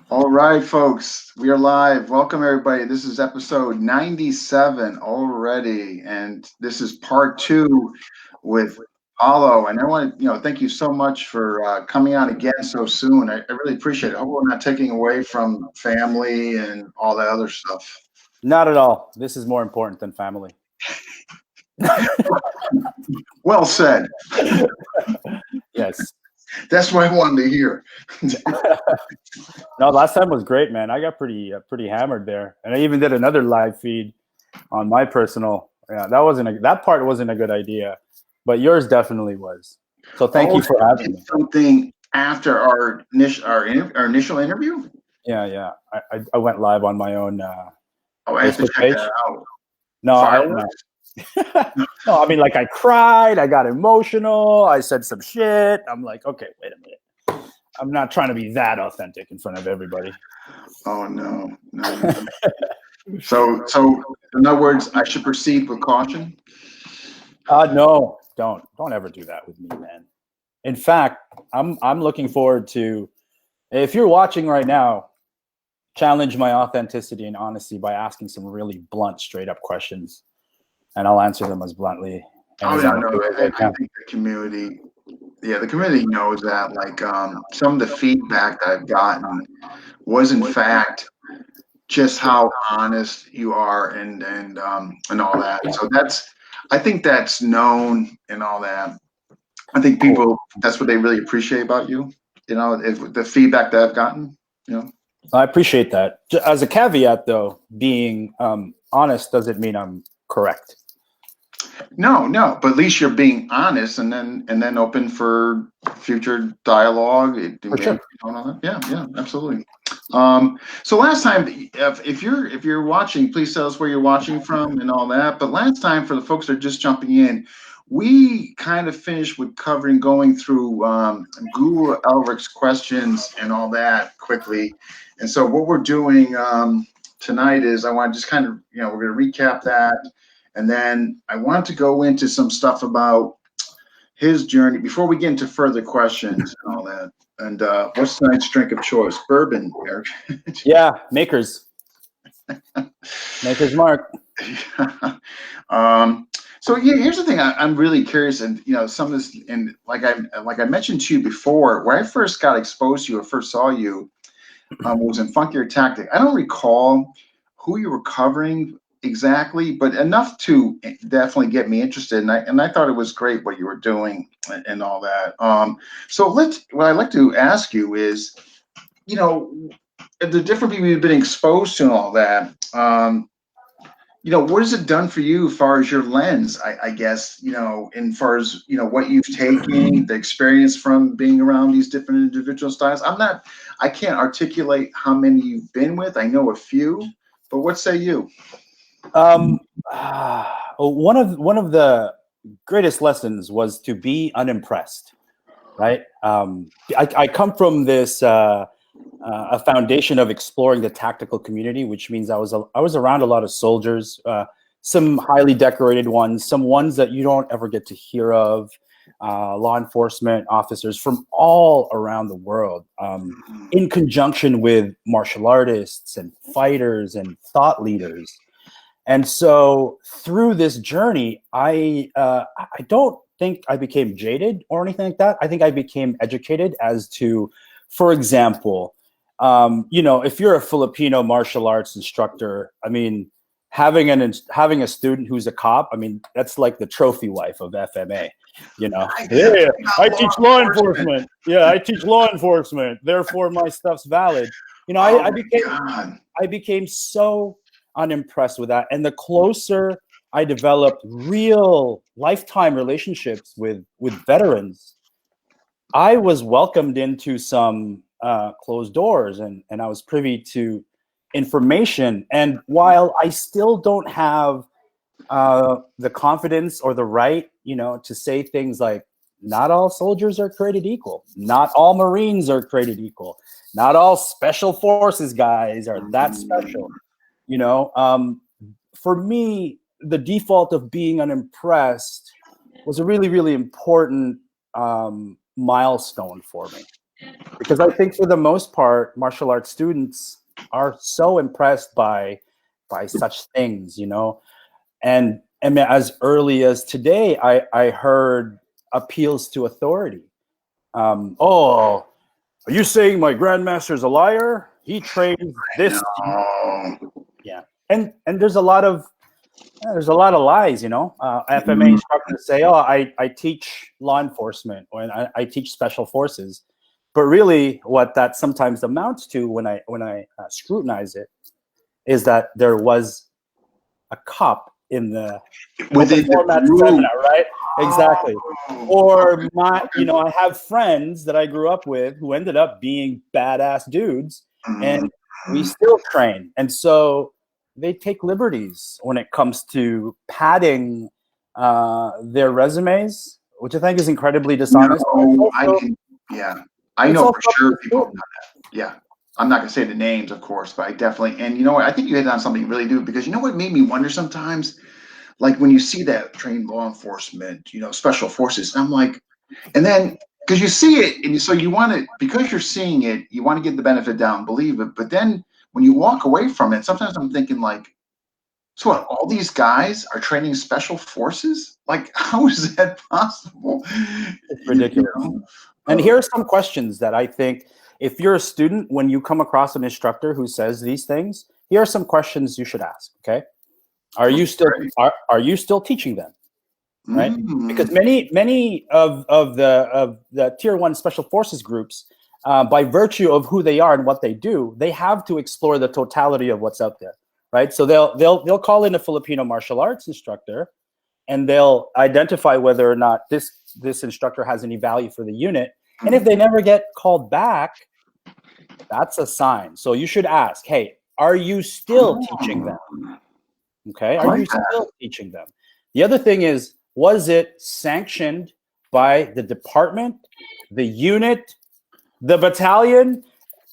All right, folks, we are live. Welcome, everybody. This is episode 97 already, and this is part two with Paulo. And I want to, thank you so much for coming on again so soon. I really appreciate it. I hope we're not taking away from family and all that other stuff. Not at all. This is more important than family. Well said. Yes. That's what I wanted to hear. No, last time was great, man. I got pretty hammered there, and I even did another live feed on my personal. Yeah, that part wasn't a good idea, but yours definitely was. So thank you for having me. Something after our initial interview. Yeah. I went live on my own I have to check that out. No, no, I mean, like, I cried, I got emotional, I said some shit. I'm like, okay, wait a minute. I'm not trying to be that authentic in front of everybody. Oh no. So in other words, I should proceed with caution? No, don't ever do that with me, man. In fact, I'm looking forward to, if you're watching right now, challenge my authenticity and honesty by asking some really blunt, straight up questions. And I'll answer them as bluntly. I think the community knows that. Like some of the feedback that I've gotten was in fact just how honest you are and all that. So I think that's known and all that. I think people, that's what they really appreciate about you. The feedback that I've gotten. I appreciate that. As a caveat, though, being honest doesn't mean I'm correct. No, but at least you're being honest, and then open for future dialogue. For sure. Yeah, absolutely. So last time, if you're watching, please tell us where you're watching from and all that. But last time, for the folks that are just jumping in, we kind of finished with going through Guru Elric's questions and all that quickly. And so what we're doing tonight is I want to just kind of, we're going to recap that. And then I want to go into some stuff about his journey before we get into further questions and all that. And what's tonight's drink of choice? Bourbon, Eric. Yeah, Maker's Mark. So here's the thing. I'm really curious, and some of this, and like I mentioned to you before, where I first got exposed to you or first saw you was in Funkier Tactical. I don't recall who you were covering exactly, but enough to definitely get me interested, and I thought it was great what you were doing and all that. So what I'd like to ask you is, the different people you've been exposed to and all that. What has it done for you as far as your lens? I guess in far as what you've taken, the experience from being around these different individual styles. I can't articulate how many you've been with. I know a few, but what say you? One of the greatest lessons was to be unimpressed, right? I come from this a foundation of exploring the tactical community, which means I was around a lot of soldiers, some highly decorated ones, some ones that you don't ever get to hear of, law enforcement officers from all around the world, in conjunction with martial artists and fighters and thought leaders. And so through this journey, I don't think I became jaded or anything like that. I think I became educated as to, for example, if you're a Filipino martial arts instructor, I mean, having a student who's a cop, I mean, that's like the trophy wife of FMA. Yeah, I teach law enforcement. Yeah, I teach law enforcement. Therefore, my stuff's valid. I became so unimpressed with that. And the closer I developed real lifetime relationships with veterans, I was welcomed into some closed doors, and I was privy to information. And while I still don't have the confidence or the right, to say things like, not all soldiers are created equal, not all Marines are created equal, not all special forces guys are that special. For me, the default of being unimpressed was a really, really important milestone for me. Because I think for the most part, martial arts students are so impressed by such things, you know. And I mean, as early as today, I heard appeals to authority. Oh, are you saying my grandmaster's a liar? He trains this. No. Yeah, and there's a lot of lies, you know. FMA instructors say, "Oh, I teach law enforcement or I teach special forces," but really, what that sometimes amounts to, when I scrutinize it, is that there was a cop in the Within the format group. seminar, right? Exactly. Oh, Or you know, I have friends that I grew up with who ended up being badass dudes, and we still train. And so they take liberties when it comes to padding their resumes, which I think is incredibly dishonest. No, I It's know also for up to sure the people have student. done that. Yeah. I'm not gonna say the names, of course, but I definitely, and you know what, I think you hit on something you really do, because you know what made me wonder sometimes, like when you see that trained law enforcement, you know, special forces, I'm like, and then because you see it, and so you want to, because you're seeing it, you want to get the benefit down, believe it, but then when you walk away from it, sometimes I'm thinking like, so what, all these guys are training special forces? Like, how is that possible? It's ridiculous. Know? And here are some questions that I think, if you're a student, when you come across an instructor who says these things, here are some questions you should ask. Okay, are you still Right. are you still teaching them? Right? Because Mm. many of the tier 1 special forces groups, by virtue of who they are and what they do, they have to explore the totality of what's out there, right? So they'll call in a Filipino martial arts instructor, and they'll identify whether or not this instructor has any value for the unit. And if they never get called back, that's a sign. So you should ask, hey, are you still teaching them? Okay, I are like you that. still teaching them? The other thing is, was it sanctioned by the department, the unit, the battalion,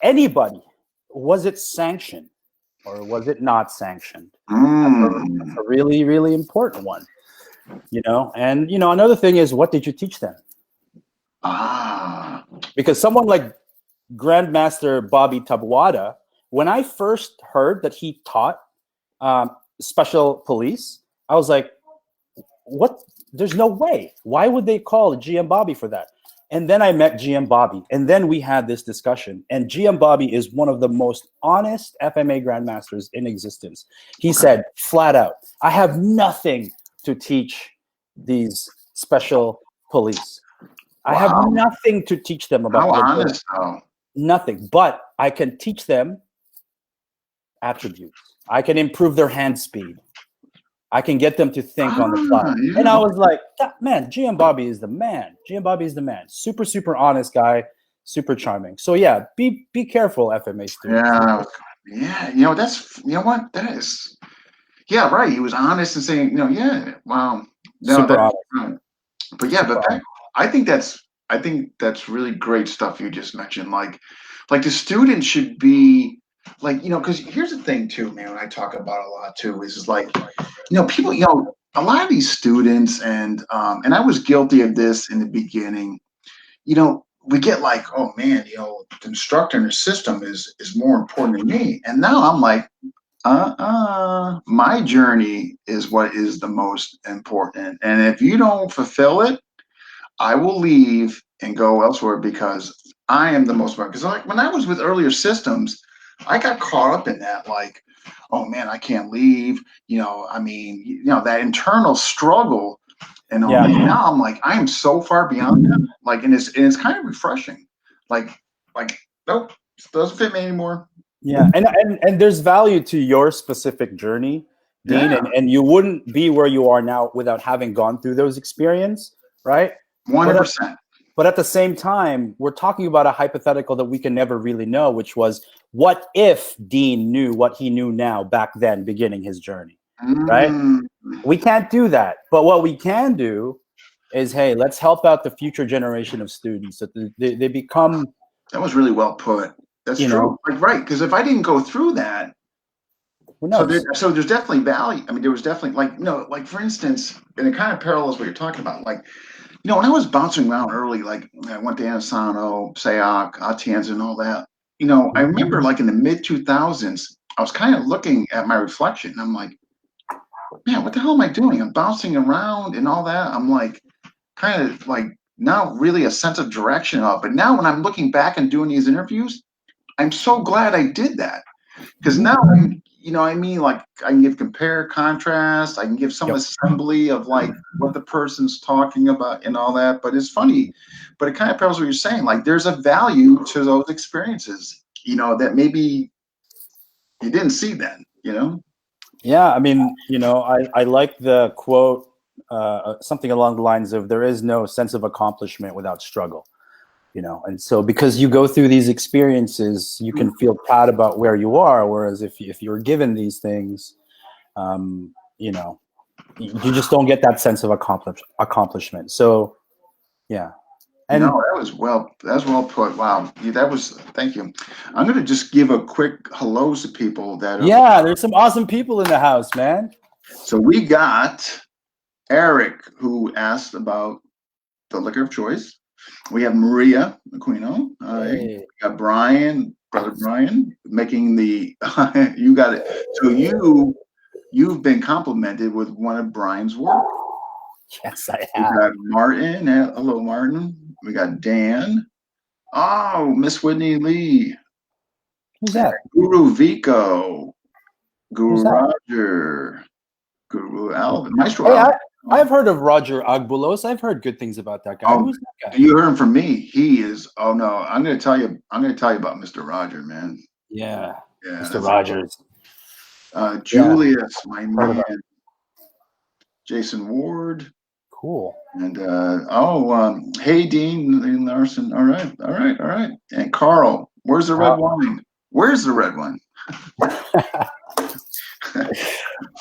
anybody? Was it sanctioned or was it not sanctioned? That's a really, really important one, you know. And you know, another thing is, what did you teach them? Because someone like Grandmaster Bobby Tabuada, when I first heard that he taught special police, I was like, what? There's no way. Why would they call GM Bobby for that? And then I met GM Bobby, and then we had this discussion. And GM Bobby is one of the most honest FMA grandmasters in existence. He said flat out, I have nothing to teach these special police. I have nothing to teach them about How their honest, though. nothing, but I can teach them attributes. I can improve their hand speed. I can get them to think on the fly. Yeah. And I was like, man, GM Bobby is the man. GM Bobby is the man. Super, super honest guy, super charming. So yeah, be careful, FMA students. Yeah. You know, that's, you know what, that is, yeah, right. He was honest and saying, you know, yeah, wow. No, Super that's honest. but yeah, Super but honest. I think that's really great stuff you just mentioned. Like the students should be like, you know, because here's the thing too, man. When I talk about a lot too, is like, you know, people, you know, a lot of these students, and I was guilty of this in the beginning. You know, we get like, oh man, you know, the instructor in the system is more important than me, and now I'm like, my journey is what is the most important, and if you don't fulfill it, I will leave and go elsewhere, because I am the most important. Because like when I was with earlier systems, I got caught up in that, like, oh man, I can't leave. You know, I mean, you know, that internal struggle and all Yeah. that. Now I'm like, I am so far beyond that. Like, and it's kind of refreshing. Like, nope, it doesn't fit me anymore. Yeah. And there's value to your specific journey, Dean, Yeah, and you wouldn't be where you are now without having gone through those experiences, right? But 100%. But at the same time, we're talking about a hypothetical that we can never really know, which was, what if Dean knew what he knew now back then, beginning his journey, right? We can't do that. But what we can do is, hey, let's help out the future generation of students so that they become, That was really well put. That's you true. know, Like, right, because if I didn't go through that, who knows? so there's definitely value. I mean, there was definitely, like, you know, like for instance, and it kind of parallels what you're talking about. Like, when I was bouncing around early, like I went to Anasano, Sayoc, Atienza, and all that, I remember like in the mid 2000s, I was kind of looking at my reflection. I'm like, man, what the hell am I doing? I'm bouncing around and all that. I'm like, kind of like not really a sense of direction at all. But now when I'm looking back and doing these interviews, I'm so glad I did that. Because now I mean, like I can give compare, contrast, I can give some Yep. assembly of like what the person's talking about and all that. But it's funny, but it kind of parallels what you're saying. Like there's a value to those experiences, that maybe you didn't see then. Yeah, I mean, I like the quote, something along the lines of there is no sense of accomplishment without struggle. And so because you go through these experiences, you can feel proud about where you are. Whereas if you're given these things, you just don't get that sense of accomplishment. So, yeah. And That's well put. Wow. Thank you. I'm going to just give a quick hellos to people that are. yeah, there's some awesome people in the house, man. So we got Eric, who asked about the liquor of choice. We have Maria Aquino. Hey. We got Brian, brother Brian, making the. You got it. So you've been complimented with one of Brian's work. Yes, I have. We got Martin. Hello, Martin. We got Dan. Oh, Miss Whitney Lee. Who's that? Guru Vico. Who's Guru that? Roger. Guru Alvin. Maestro Hey, Alvin. I've heard of Roger Agbulos. I've heard good things about that guy. Oh, Who's that guy? you heard him from me. He is. Oh no, I'm going to tell you about Mr. Roger, man. Yeah, Yeah, Mr. Rogers. Julius, my man. Jason Ward. Cool. And hey Dean Larson. All right. And Carl, where's the red wine? Where's the red wine?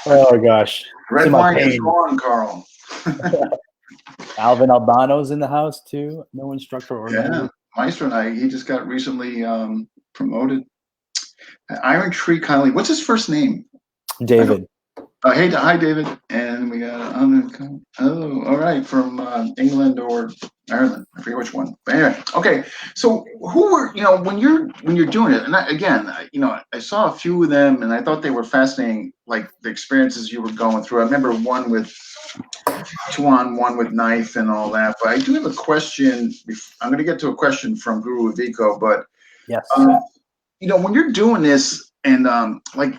Oh gosh. Red wine is gone, Carl. Alvin Albano's in the house too. No instructor or yeah. Maestro and he just got recently promoted. Iron Tree Conley. What's his first name? David. Hi David. And we got all right, from England or Ireland. I forget which one. But anyway, okay. So who were when you're doing it? And I saw a few of them, and I thought they were fascinating. Like the experiences you were going through. I remember one with 2-on-1 with knife and all that. But I do have a question. I'm going to get to a question from Guru Vico, but yes, when you're doing this and like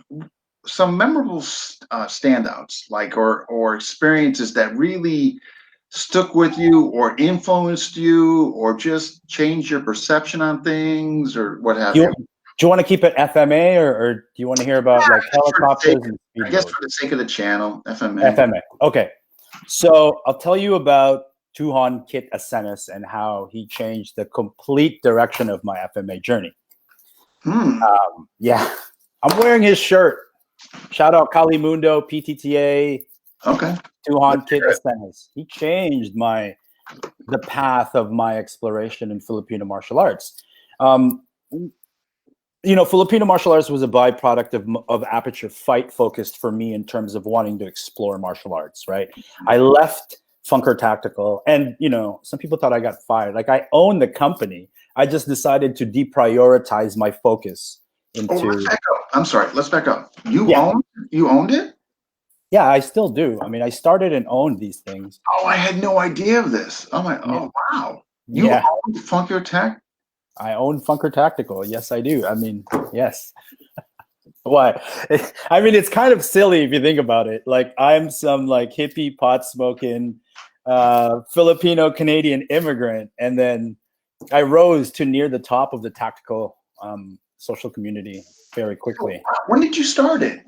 some memorable standouts, like or experiences that really stuck with you or influenced you or just changed your perception on things or what have you. Do you want to keep it FMA or do you want to hear about like helicopters and speedboats? I guess for the sake of the channel, FMA. FMA. Okay. So I'll tell you about Tuhon Kit Asenis and how he changed the complete direction of my FMA journey. Yeah. I'm wearing his shirt. Shout out Kali Mundo, PTTA. Okay. Tuhon Kit Asenis. He changed the path of my exploration in Filipino martial arts. Filipino martial arts was a byproduct of Aperture Fight focused for me in terms of wanting to explore martial arts, right? I left Funkier Tactical and, some people thought I got fired. Like I own the company. I just decided to deprioritize my focus into... let's back up. I'm sorry. Let's back up. You owned it? Yeah, I still do. I mean, I started and owned these things. Oh, I had no idea of this. Oh my! Oh wow! You owned Funkier Tech? I own Funkier Tactical. Yes, I do. I mean, yes. Why? I mean, it's kind of silly if you think about it. Like, I'm some like hippie pot smoking Filipino Canadian immigrant, and then I rose to near the top of the tactical social community very quickly. When did you start it?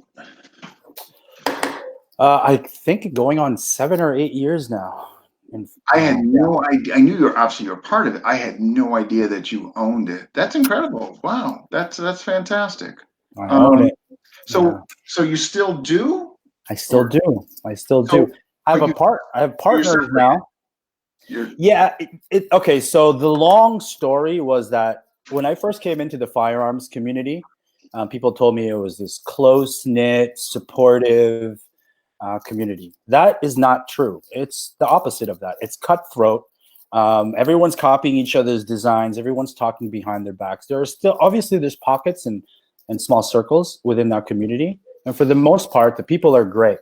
I think going on 7 or 8 years now. I had no idea. I knew you're a part of it. I had no idea that you owned it. That's incredible. Wow, that's fantastic. I own it. So you still do? I still do. I have partners now. Yeah. Okay. So the long story was that when I first came into the firearms community, people told me it was this close-knit, supportive, community. That is not true. It's the opposite of that. It's cutthroat. Everyone's copying each other's designs. Everyone's talking behind their backs. There are still, obviously, there's pockets and small circles within that community. And for the most part, the people are great.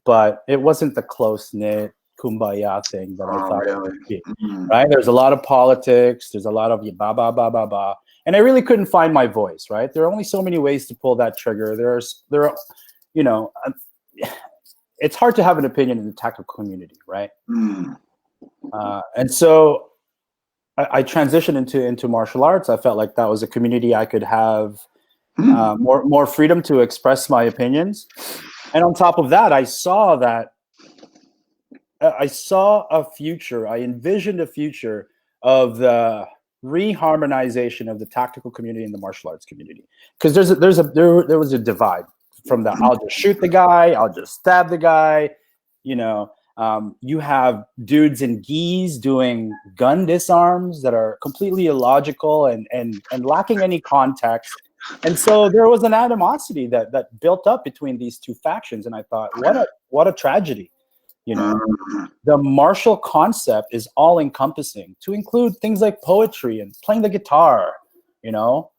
But it wasn't the close-knit kumbaya thing that I thought it would be, right? There's a lot of politics. There's a lot of ba, ba, ba, ba, ba. And I really couldn't find my voice, right? There are only so many ways to pull that trigger. There are, you know, it's hard to have an opinion in the tactical community, right? And so I transitioned into martial arts. I felt like that was a community I could have more freedom to express my opinions. And on top of that, I saw a future. I envisioned a future of the reharmonization of the tactical community and the martial arts community, because there was a divide from the I'll just shoot the guy, I'll just stab the guy, you know. You have dudes in gis doing gun disarms that are completely illogical and lacking any context. And so there was an animosity that built up between these two factions. And I thought, what a tragedy. You know, the martial concept is all encompassing to include things like poetry and playing the guitar, you know,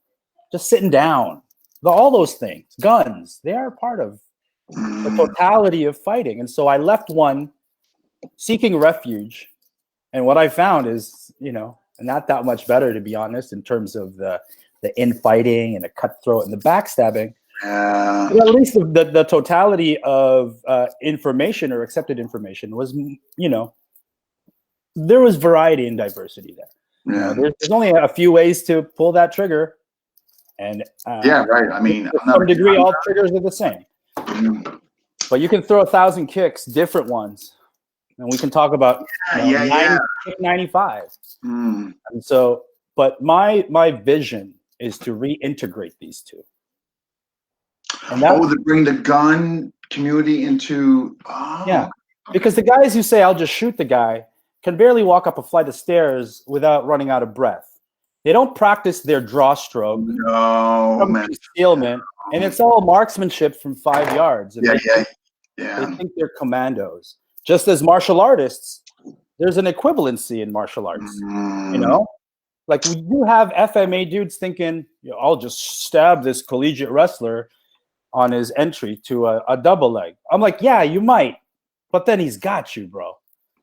just sitting down, all those things, guns, they are part of the totality of fighting. And so I left one seeking refuge. And what I found is, you know, not that much better, to be honest, in terms of the infighting and the cutthroat and the backstabbing. But at least the totality of information or accepted information was, you know, there was variety and diversity there. You know, there's only a few ways to pull that trigger. And right. I mean, to some degree, all triggers are the same. But you can throw 1,000 kicks, different ones. And we can talk about 95. And so, but my vision is to reintegrate these two. And to bring the gun community into because the guys who say I'll just shoot the guy can barely walk up a flight of stairs without running out of breath. They don't practice their draw stroke, concealment, and it's all marksmanship from 5 yards. And they think they're commandos. Just as martial artists, there's an equivalency in martial arts. You know, like you have FMA dudes thinking, you know, I'll just stab this collegiate wrestler on his entry to a double leg. I'm like, yeah, you might, but then he's got you, bro.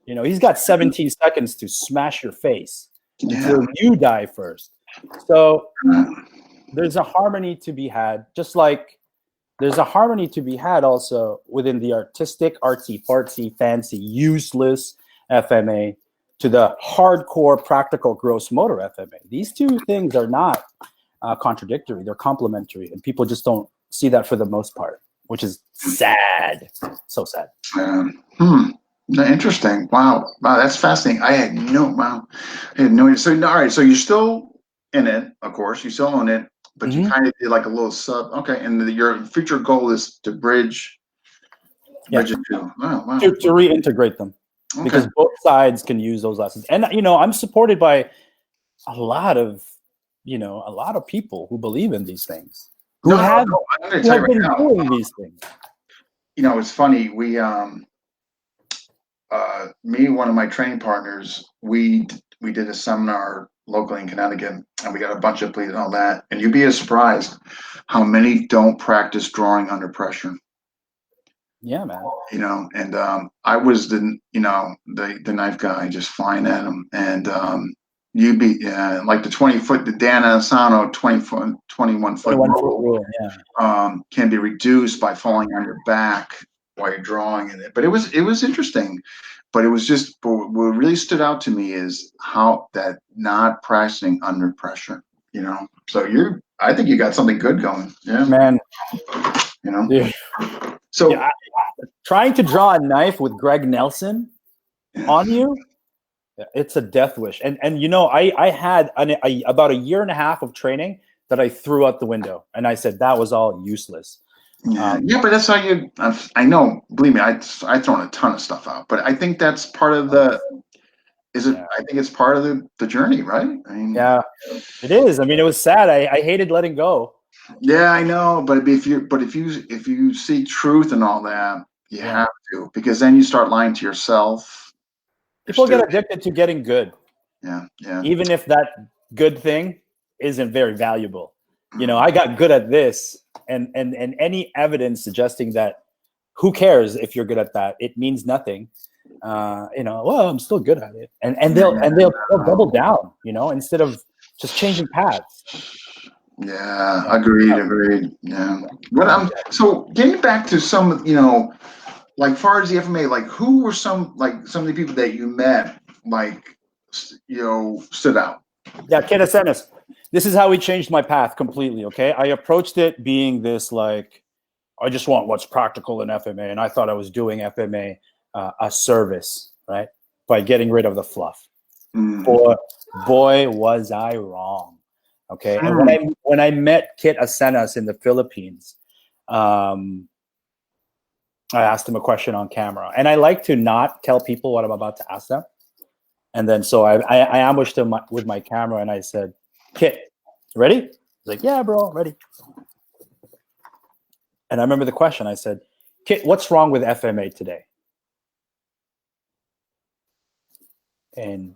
You know, he's got 17 seconds to smash your face until you die first. So there's a harmony to be had, just like there's a harmony to be had also within the artistic, artsy-fartsy, fancy, useless FMA to the hardcore, practical, gross motor FMA. These two things are not contradictory. They're complementary, and people just don't see that for the most part, which is sad. So sad. Interesting. Wow, that's fascinating. I had no idea. So, all right, so you're still in it, of course. You still own it, but you kind of did like a little sub. Okay, and your future goal is to bridge it to. To reintegrate them, because both sides can use those lessons. And you know, I'm supported by a lot of people who believe in these things. Who have been doing these things. You know, it's funny. We, me, one of my training partners, we did a seminar locally in Connecticut, and we got a bunch of police and all that. And you'd be surprised how many don't practice drawing under pressure. Yeah, man. You know, and I was the knife guy, just flying at him, and you'd be like the 20-foot, the Dan Asano 21-foot rule can be reduced by falling on your back while you're drawing in it. But it was interesting. But it was just, what really stood out to me is how that not practicing under pressure, you know. So I think you got something good going. Yeah, man. You know. Yeah. So trying to draw a knife with Greg Nelson on you. It's a death wish. And you know, I had about a year and a half of training that I threw out the window, and I said that was all useless. But that's how you. I know. Believe me, I've thrown a ton of stuff out, but I think that's part of the. I think it's part of the journey, right? I mean, it is. I mean, it was sad. I hated letting go. Yeah, I know. But if you see truth and all that, You Yeah. have to, because then you start lying to yourself. People get addicted to getting good. Yeah, yeah. Even if that good thing isn't very valuable. You know, I got good at this, and any evidence suggesting that, who cares if you're good at that? It means nothing. You know, well, I'm still good at it, and they'll double down. You know, instead of just changing paths. Yeah, agreed. Yeah. So getting back to some, like far as the FMA, like who were some of the people that you met, like, stood out? Yeah, Kitasenas. This is how we changed my path completely. Okay, I approached it being this like, I just want what's practical in FMA, and I thought I was doing FMA a service, right, by getting rid of the fluff. Boy, was I wrong. Okay, and when I met Kit Asenas in the Philippines, I asked him a question on camera, and I like to not tell people what I'm about to ask them. And then so I ambushed him with my camera, and I said, "Kit, ready?" He's like, "Yeah, bro, ready." And I remember the question. I said, "Kit, what's wrong with FMA today?" And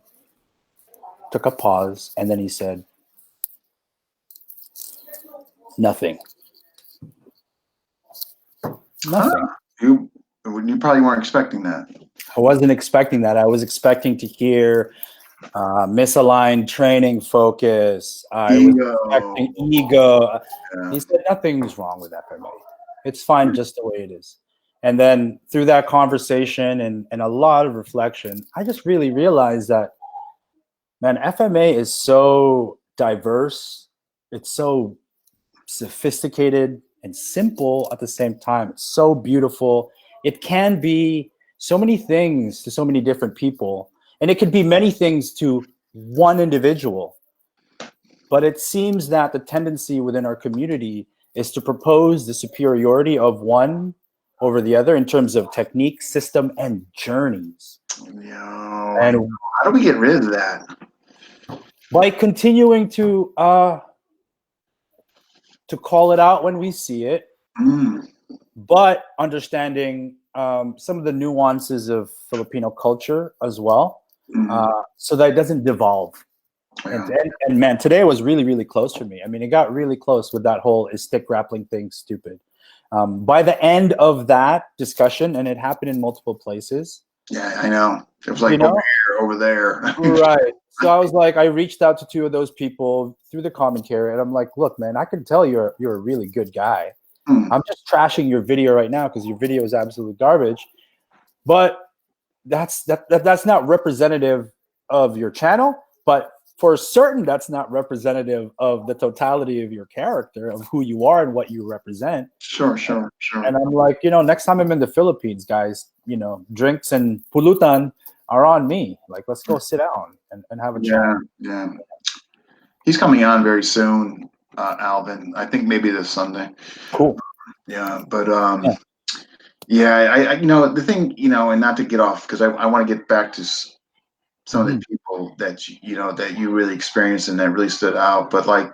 took a pause, and then he said, "Nothing." Nothing. You probably weren't expecting that. I wasn't expecting that. I was expecting to hear misaligned training focus. I was expecting ego. Yeah. He said nothing's wrong with FMA. It's fine just the way it is. And then through that conversation and a lot of reflection, I just really realized that, man, FMA is so diverse. It's so sophisticated and simple at the same time. It's so beautiful. It can be so many things to so many different people, and it could be many things to one individual. But it seems that the tendency within our community is to propose the superiority of one over the other in terms of technique, system, and journeys. Yeah. And how do we get rid of that? By continuing to call it out when we see it, but understanding some of the nuances of Filipino culture as well, so that it doesn't devolve. Yeah. And man, today was really, really close for me. I mean, it got really close with that whole "is stick grappling thing stupid?" By the end of that discussion, and it happened in multiple places. Yeah, I know. It was like over there. Right. So I was like, I reached out to two of those people through the commentary, and I'm like, look, man, I can tell you're a really good guy. I'm just trashing your video right now because your video is absolute garbage. But that's not representative of your channel. But for certain, that's not representative of the totality of your character, of who you are and what you represent. Sure. And I'm like, next time I'm in the Philippines, guys, drinks and pulutan are on me. Like, let's go sit down and have a chat. Yeah. He's coming on very soon, Alvin. I think maybe this Sunday. Cool. Yeah, but I the thing, and not to get off, because I want to get back to some of the people that that you really experienced and that really stood out. But like,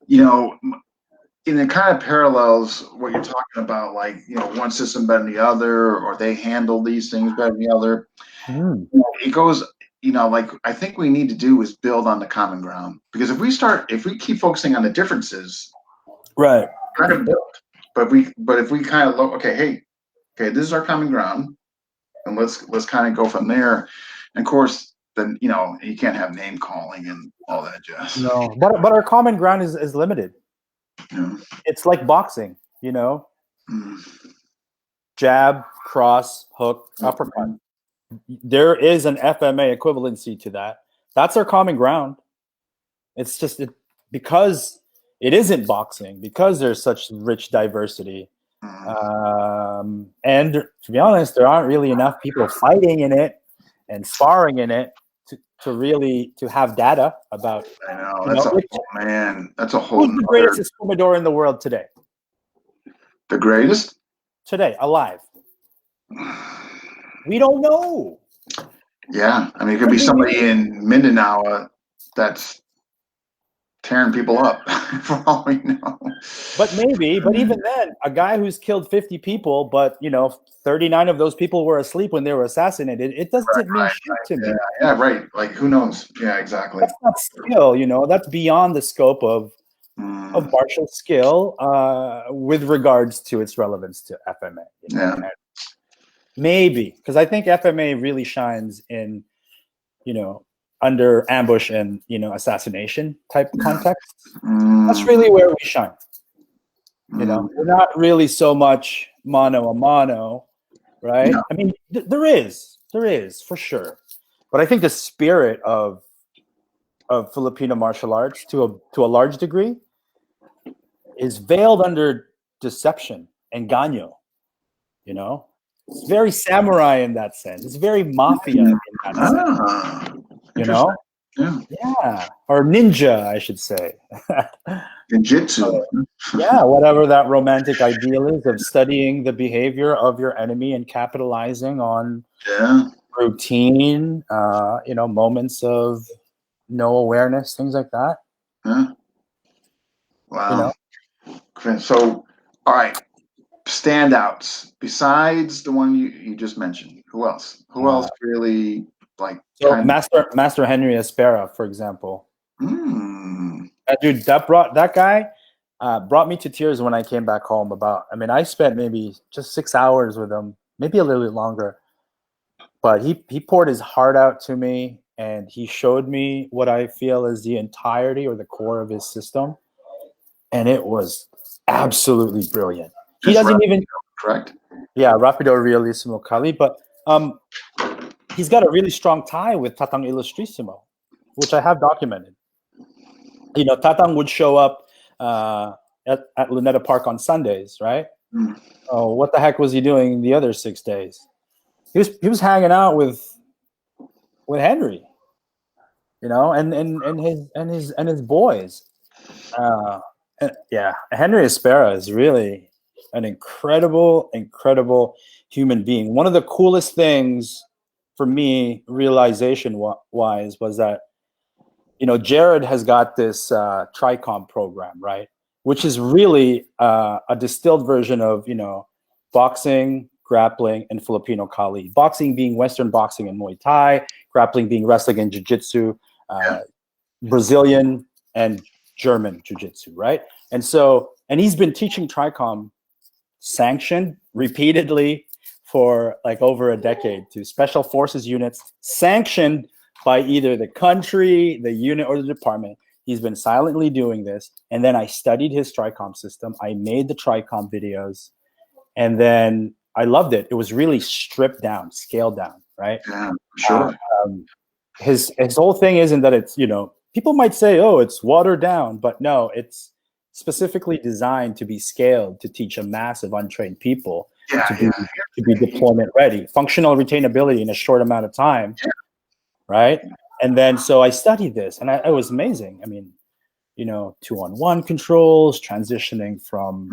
and it kind of parallels what you're talking about, like, one system better than the other, or they handle these things better than the other. It goes, like, I think we need to do is build on the common ground, because if we keep focusing on the differences, right, kind of build. But if we kind of look, okay, this is our common ground, and let's kind of go from there. And of course, then you can't have name calling and all that jazz. No, but our common ground is limited. Yeah. It's like boxing, jab, cross, hook, uppercut. There is an FMA equivalency to that. That's our common ground. It's just because it isn't boxing, because there's such rich diversity. And to be honest, there aren't really enough people fighting in it and sparring in it to really have data about. I know. That's a whole. Who's the greatest espumador in the world today? The greatest? Today, alive. We don't know. Yeah, I mean, it could be somebody in Mindanao that's tearing people up for all we know. But maybe, but even then, a guy who's killed 50 people, but 39 of those people were asleep when they were assassinated, it doesn't mean shit to me. Yeah, right. Like, who knows? Yeah, exactly. That's not skill, that's beyond the scope of martial skill with regards to its relevance to FMA. Yeah. Maybe, because I think FMA really shines in, under ambush and, assassination type context. That's really where we shine. We're not really so much mano a mano, right? No. I mean, there is for sure, but I think the spirit of Filipino martial arts to a large degree is veiled under deception and ganyo. It's very samurai in that sense. It's very mafia in that sense. Yeah, or ninja, I should say. Ninjutsu. Yeah, whatever that romantic ideal is of studying the behavior of your enemy and capitalizing on routine, moments of no awareness, things like that. Yeah. Wow. So, all right, standouts besides the one you just mentioned. Who else? Who else really like? So Master Henry Espera, for example. Dude, that guy brought me to tears when I came back home. I spent maybe just 6 hours with him, maybe a little bit longer. But he poured his heart out to me, and he showed me what I feel is the entirety or the core of his system, and it was absolutely brilliant. He doesn't even correct. Yeah, Rapido Realissimo Kali, but he's got a really strong tie with Tatang Illustrissimo, which I have documented. Tatang would show up at Luneta Park on Sundays, right? Oh, what the heck was he doing the other 6 days? He was hanging out with Henry, and his boys. Henry Espera is really an incredible human being. One of the coolest things for me, realization wise, was that Jared has got this TRICOM program, right, which is really a distilled version of boxing, grappling, and Filipino Kali. Boxing being Western boxing and Muay Thai, grappling being wrestling and jiu-jitsu, Brazilian and German jiu-jitsu, right? And he's been teaching TRICOM sanctioned repeatedly for like over a decade to special forces units, sanctioned by either the country, the unit, or the department. He's been silently doing this. And then I studied his TRICOM system. I made the TRICOM videos. And then I loved it. It was really stripped down, scaled down, right? Yeah, sure. His whole thing isn't that it's, people might say, oh, it's watered down, but no, it's specifically designed to be scaled to teach a mass of untrained people to be deployment ready, functional retainability in a short amount of time, right? And then so I studied this, and it was amazing. I mean, 2-on-1 controls, transitioning from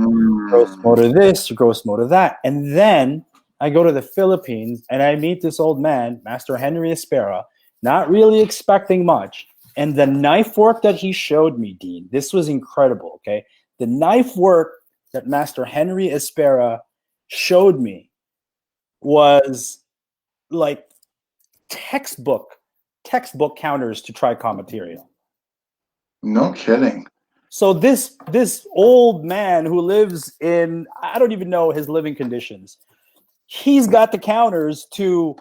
gross motor this to gross motor that. And then I go to the Philippines and I meet this old man, Master Henry Espera, not really expecting much. And the knife work that he showed me, Dean, this was incredible, okay? The knife work that Master Henry Espera showed me was like textbook counters to TRICOM material. No kidding. So this old man who lives in, I don't even know his living conditions, he's got the counters to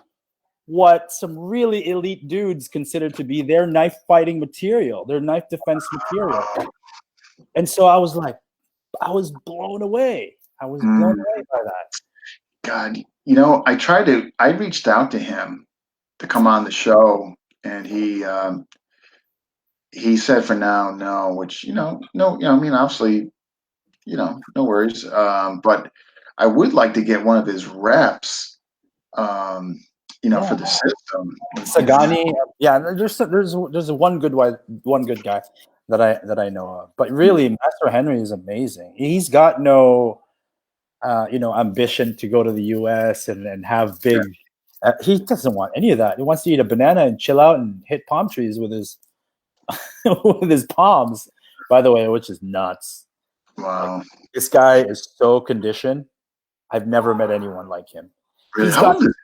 what some really elite dudes consider to be their knife fighting material, their knife defense material. And so I was blown away. I was blown away by that. God, I reached out to him to come on the show, and he said for now, no, which, no, I mean, obviously, no worries. But I would like to get one of his reps, for the system. Sagani, there's one good guy that I know of. But really, Master Henry is amazing. He's got no, ambition to go to the U.S. and have big. He doesn't want any of that. He wants to eat a banana and chill out and hit palm trees with his with his palms, by the way, which is nuts. Wow. Like, this guy is so conditioned. I've never met anyone like him. Really? He's How got, old is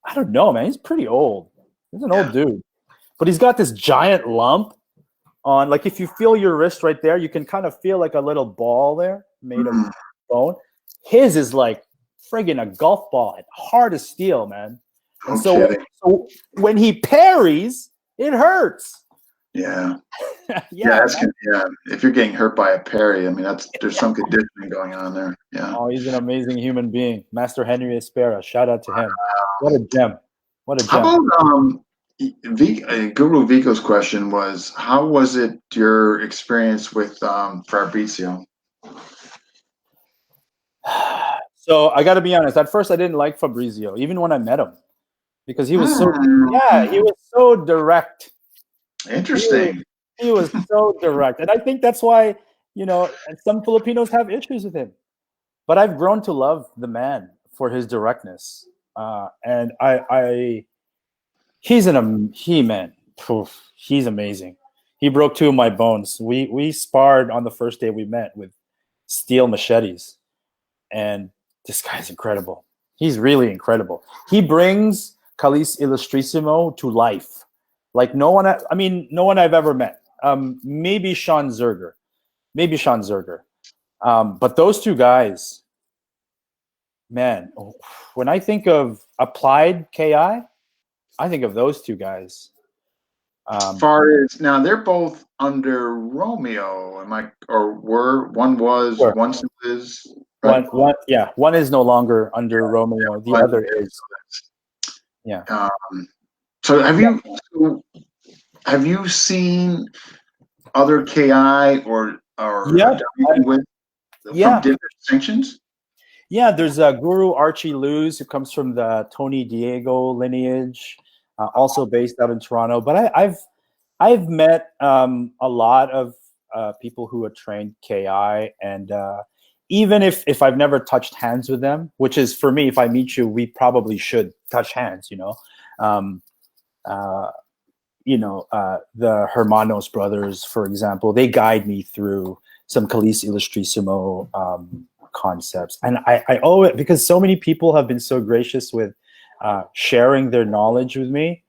I don't know, man. He's pretty old. He's an Yeah. old dude. But he's got this giant lump on, like, if you feel your wrist right there, you can kind of feel like a little ball there made of bone. His is like friggin' a golf ball, hard as steel, man. And so when he parries, it hurts. Yeah. Yeah, Yeah. If you're getting hurt by a parry, I mean, there's some conditioning going on there. Yeah. oh, he's an amazing human being. Master Henry Espera. Shout out to him. What a gem. What a How gem. about Guru Vico's question was, how was it your experience with Fabrizio? So I got to be honest. At first, I didn't like Fabrizio, even when I met him, because he was he was so direct. Interesting. He was so direct, and I think that's why some Filipinos have issues with him. But I've grown to love the man for his directness, and he's he's amazing. He broke 2 of my bones. We sparred on the first day we met with steel machetes, and this guy's incredible. He's really incredible. He brings Calis Illustrissimo to life, like no one. I mean, no one I've ever met. Maybe Sean Zerger, but those 2 guys, man. When I think of applied KI, I think of those 2 guys. As far as now, they're both under Romeo. One was, Sure. one still is. Right? One is no longer under Romeo. The other is. Yeah. So have you seen other KI or with from different sanctions? Yeah, there's Guru Archie Luz, who comes from the Tony Diego lineage, also based out in Toronto. But I've met a lot of people who are trained KI, and even if I've never touched hands with them, which is, for me, if I meet you, we probably should touch hands. The Hermanos brothers, for example, they guide me through some Calis Illustrissimo concepts, and I owe it, because so many people have been so gracious with sharing their knowledge with me.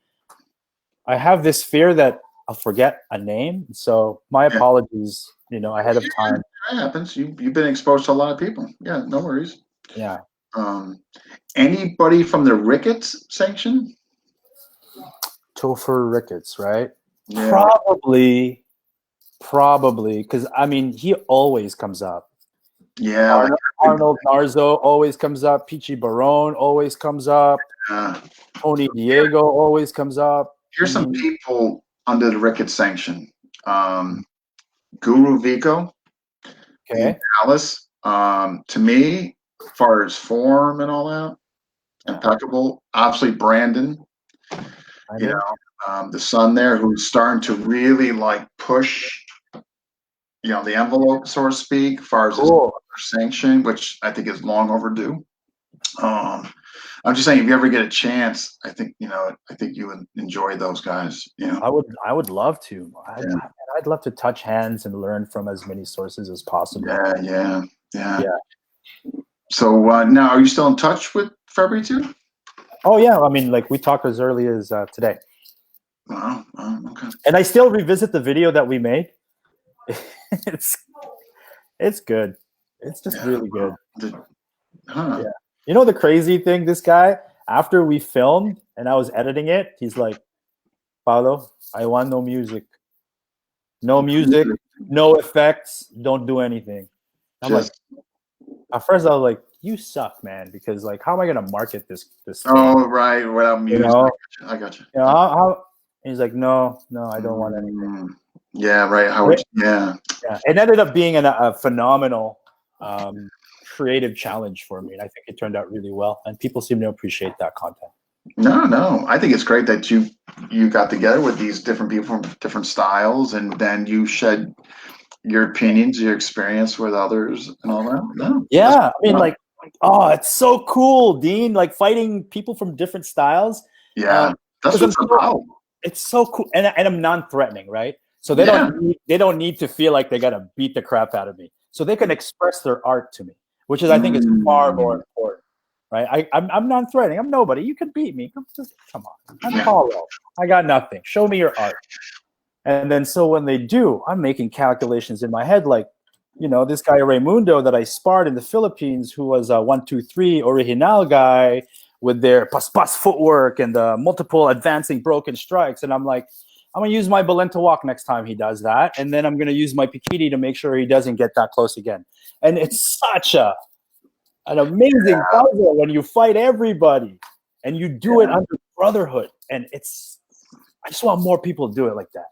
I have this fear that I'll forget a name, so my apologies, ahead of time. That happens. You've been exposed to a lot of people. Yeah, no worries. Yeah. Anybody from the Ricketts sanction? Topher Ricketts, right? Yeah. Probably, because I mean, he always comes up. Yeah, Arnold Narzo always comes up. Pichi Barone always comes up. Tony Diego always comes up. Here's some people under the Ricketts sanction. Guru Vico. Okay. Dallas. To me, as far as form and all that, impeccable. Obviously, Brandon. The son there, who's starting to really push, the envelope, so to speak, as far as his sanction, which I think is long overdue. I'm just saying, if you ever get a chance, I think you would enjoy those guys. I would love to. I'd love to touch hands and learn from as many sources as possible. Yeah. So now, are you still in touch with Fabrizio? Oh yeah, I mean, we talked as early as today. Wow. Okay. And I still revisit the video that we made. It's good. It's just really good. Yeah. The crazy thing, this guy, after we filmed and I was editing it, he's like, Paulo, I want no music. No music, no effects, don't do anything. I'm like, at first I was like, you suck, man, because how am I gonna market this thing? Oh, right, without music. I got you. He's like, no, I don't want anything. Yeah, right. Yeah. It ended up being a phenomenal creative challenge for me, and I think it turned out really well, and people seem to appreciate that content. No, I think it's great that you got together with these different people from different styles, and then you shed your opinions, your experience with others, and all that. No, yeah, I mean, it's so cool, Dean. Fighting people from different styles. Yeah, that's what's about. It's so cool, and I'm non-threatening, right? So they don't need to feel like they gotta beat the crap out of me. So they can express their art to me, which is I think is far more important. Right? I'm non-threatening. I'm nobody. You can beat me. Come on. I'm Paulo. I got nothing. Show me your art. And then so when they do, I'm making calculations in my head like, this guy Raimundo that I sparred in the Philippines, who was a 1-2-3 original guy with their pas footwork and the multiple advancing broken strikes. And I'm like, I'm going to use my Balenta walk next time he does that. And then I'm going to use my Pikiti to make sure he doesn't get that close again. And it's such an amazing puzzle when you fight everybody and you do it under brotherhood. And I just want more people to do it like that.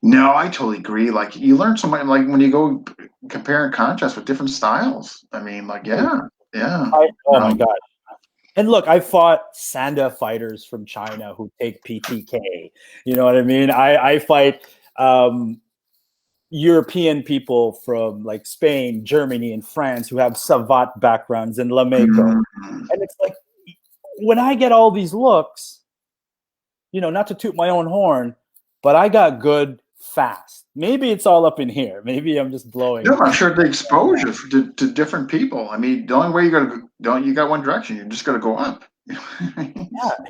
No, I totally agree. Like you learn so much, like when you go compare and contrast with different styles. I mean, like, yeah. Oh my God. And look, I fought Sanda fighters from China who take PTK. You know what I mean? I fight European people from like Spain, Germany, and France who have Savat backgrounds and Lameco. And it's like, when I get all these looks, not to toot my own horn, but I got good fast. Maybe it's all up in here. Maybe I'm just blowing. No, I'm sure the exposure to different people. I mean, the only way you got one direction. You just got to go up. Yeah,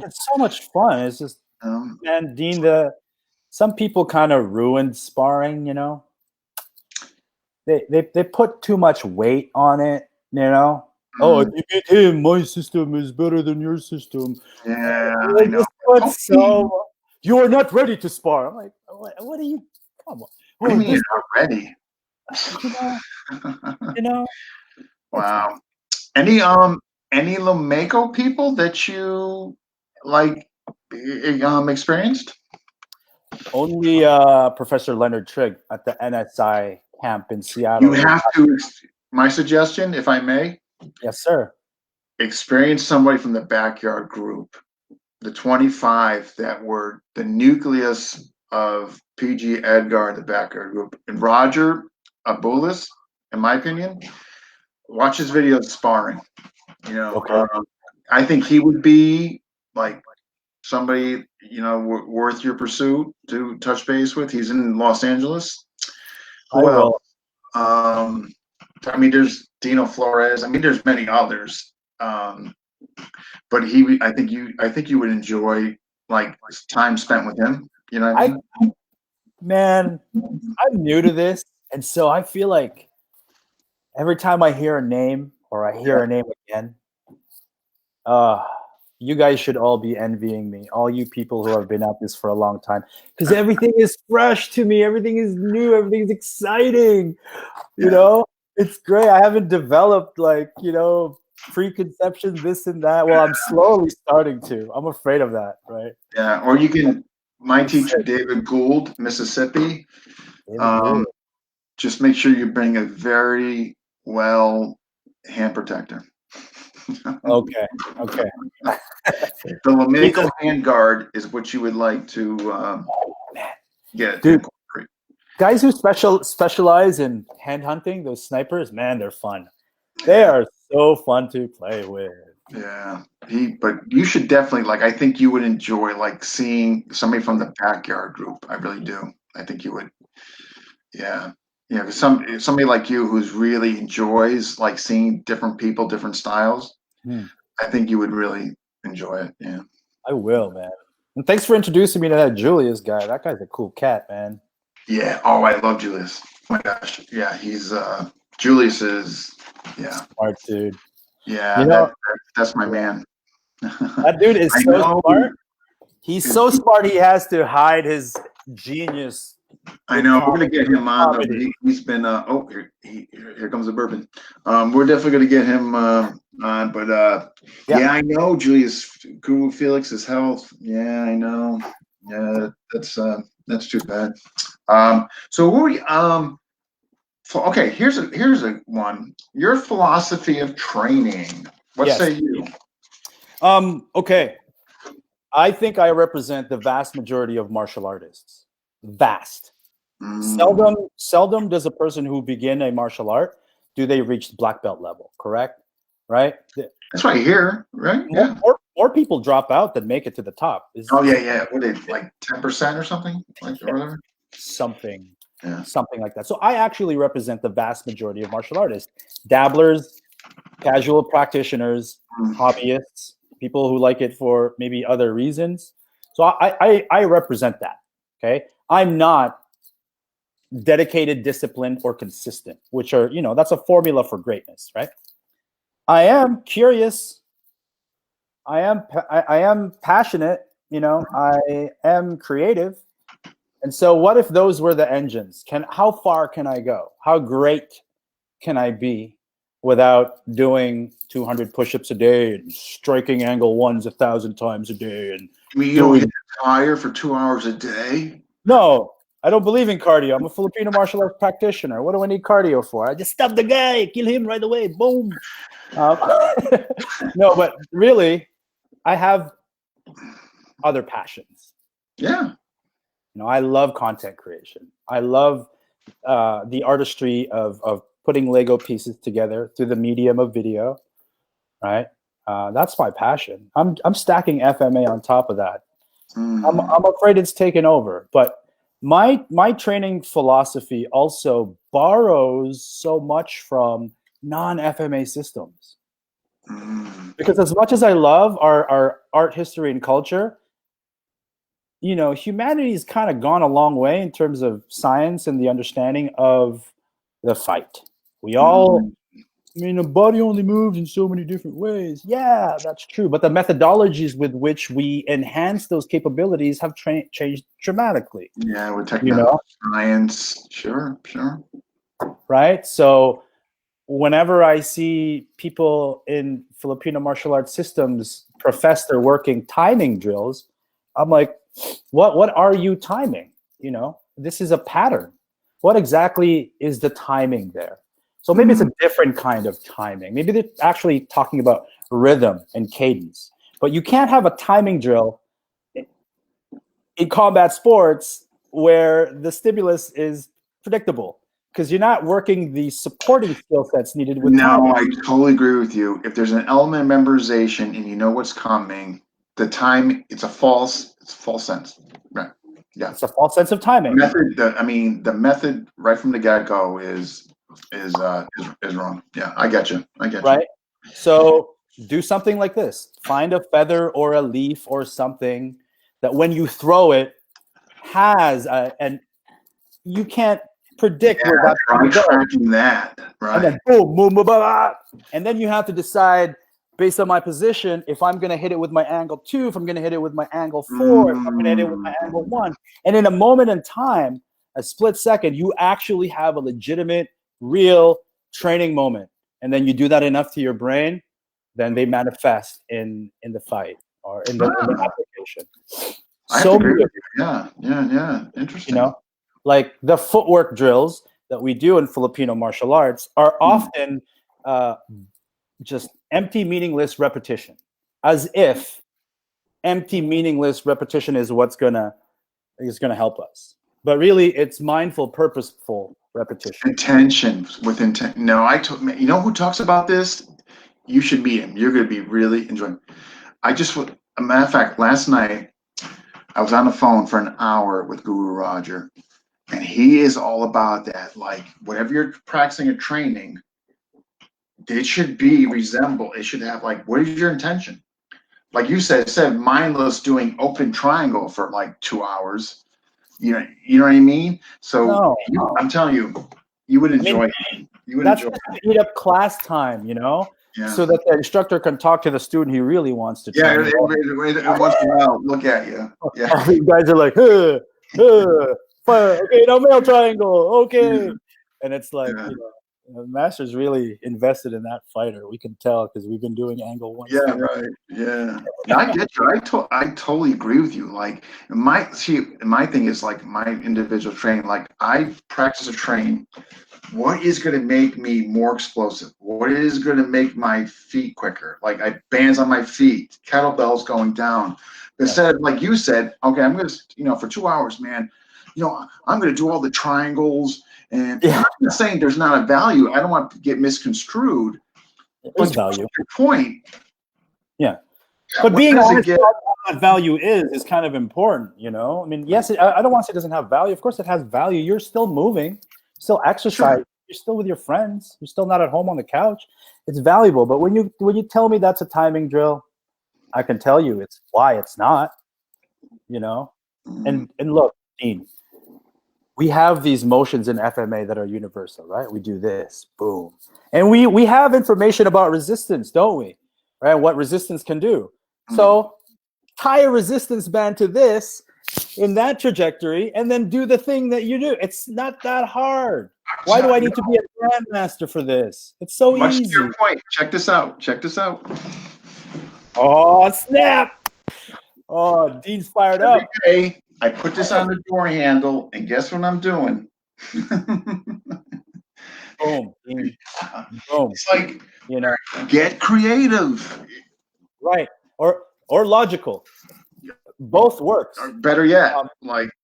it's so much fun. It's just, man, Dean, some people kind of ruined sparring, They put too much weight on it, Oh, if you beat him, my system is better than your system. Yeah, I know. You are not ready to spar. I'm like, what are you? Come on. What do you mean you're not ready? Wow. Any Lameco people that you like experienced? Only Professor Leonard Trigg at the NSI camp in Seattle. You have to. My suggestion, if I may. Yes, sir. Experience somebody from the backyard group, the 25 that were the nucleus of PG Edgar, the backyard group, and Roger Abulis, in my opinion, watch his videos sparring. Okay. I think he would be like somebody worth your pursuit to touch base with. He's in Los Angeles. Who else? I mean, there's Dino Flores. I mean, there's many others. But I think you would enjoy like time spent with him. You know what I mean? Man, I'm new to this, and so I feel like every time I hear a name or I hear a name again, you guys should all be envying me, all you people who have been at this for a long time, because everything is fresh to me, everything is new, everything is exciting. It's great. I haven't developed preconceptions, this and that. Well, I'm slowly starting to. I'm afraid of that, right? Yeah, or you can. My teacher, David Gould, Mississippi. Just make sure you bring a very well hand protector. Okay. The Lameco hand guard is what you would like to get. Dude, guys who specialize in hand hunting, those snipers, man, they're fun. They are so fun to play with. Yeah, but you should definitely I think you would enjoy seeing somebody from the backyard group. I really do. I think you would. Yeah, because somebody like you who's really enjoys seeing different people, different styles. I think you would really enjoy it. Yeah, I will, man. And thanks for introducing me to that Julius guy. That guy's a cool cat, man. Yeah. Oh, I love Julius. Oh my gosh. Yeah, he's Julius is smart dude. Yeah, that's my man. That dude is so smart. He's so smart. He has to hide his genius. I know. We're gonna get him on. He's been. Here comes the bourbon. We're definitely gonna get him on. But I know Julius Felix's health. Yeah, I know. Yeah, that's too bad. So what we okay, here's a one. Your philosophy of training. What say you? Okay. I think I represent the vast majority of martial artists. Vast. Seldom does a person who begin a martial art do they reach black belt level, correct? Right? That's what I hear, right? More people drop out than make it to the top. Yeah. What is 10% or something? Or whatever? something, Yeah. something like that. So I actually represent the vast majority of martial artists, dabblers, casual practitioners, hobbyists, people who like it for maybe other reasons. So I represent that. Okay, I'm not dedicated, disciplined, or consistent, which are, that's a formula for greatness, right? I am curious. I am passionate. I am creative. And so, what if those were the engines? How far can I go? How great can I be without doing 200 push-ups a day and striking angle ones 1,000 times a day? And I mean, you don't hit the tire for 2 hours a day? No, I don't believe in cardio. I'm a Filipino martial arts practitioner. What do I need cardio for? I just stop the guy, kill him right away, boom. No, but really, I have other passions. Yeah. I love content creation. I love the artistry of putting Lego pieces together through the medium of video, right? That's my passion. I'm stacking FMA on top of that. I'm afraid it's taken over, but my training philosophy also borrows so much from non-FMA systems. Because as much as I love our art history and culture, humanity's kind of gone a long way in terms of science and the understanding of the fight. We all, the body only moves in so many different ways. Yeah, that's true. But the methodologies with which we enhance those capabilities have changed dramatically. Yeah, with technology, science, sure. Right? So whenever I see people in Filipino martial arts systems profess their working timing drills, I'm like, what are you timing? This is a pattern. What exactly is the timing there? So maybe it's a different kind of timing. Maybe they're actually talking about rhythm and cadence. But you can't have a timing drill in combat sports where the stimulus is predictable, because you're not working the supporting skill sets needed with timing. I totally agree with you. If there's an element of memorization and you know what's coming, the time, it's a false sense. Right. Yeah. It's a false sense of timing. The method right from the get-go is wrong. Yeah, I get you. Right? So do something like this. Find a feather or a leaf or something that when you throw it has and you can't predict where that's going to go. Tracking that, right? And then boom, boom, boom, boom, and then you have to decide based on my position if I'm going to hit it with my angle 2, if I'm going to hit it with my angle 4, if I'm going to hit it with my angle 1. And in a moment in time, a split second, you actually have a legitimate, real training moment. And then you do that enough to your brain, then they manifest in the fight or in the application. So yeah. Interesting. Like the footwork drills that we do in Filipino martial arts are often just empty, meaningless repetition, as if empty, meaningless repetition is what's gonna help us. But really, it's mindful, purposeful repetition. Intention with intent. No, you know who talks about this? You should meet him. You're going to be really enjoying. A matter of fact, last night I was on the phone for an hour with Guru Roger, and he is all about that. Like, whatever you're practicing or training, it should it should have, like, what is your intention? Like you said, instead of mindless doing open triangle for like 2 hours, you know what I mean? So I'm telling you, you would enjoy it. That's just to eat up class time, so that the instructor can talk to the student he really wants to. Yeah, once in a while, look at you. Yeah, you guys are like, okay, no male triangle, okay, and it's like, the master's really invested in that fighter. We can tell because we've been doing angle 1. Yeah, right. Yeah, I get you. I totally agree with you. Like my thing is like my individual training. Like I practice or train. What is going to make me more explosive? What is going to make my feet quicker? Like I bands on my feet, kettlebells going down. Instead, like you said, okay, I'm going to, for 2 hours, man. I'm going to do all the triangles. And I'm not saying there's not a value. I don't want to get misconstrued. There's value. Your point. Yeah. But being honest, what value is kind of important, you know? I mean, yes, I don't want to say it doesn't have value. Of course it has value. You're still moving, still exercise. Sure. You're still with your friends. You're still not at home on the couch. It's valuable. But when you tell me that's a timing drill, I can tell you it's why it's not, you know? And look, Dean, we have these motions in FMA that are universal, right? We do this, boom. And we have information about resistance, don't we? Right? What resistance can do. So tie a resistance band to this in that trajectory and then do the thing that you do. It's not that hard. Why do I need to be a grandmaster for this? It's so easy. Much to your point. Check this out. Check this out. Oh, snap. Oh, Dean's fired up. Okay, I put this on the door handle, and guess what I'm doing? Boom. Dean. Boom. It's like, you know, get creative. Right. Or logical. Both works. Or better yet,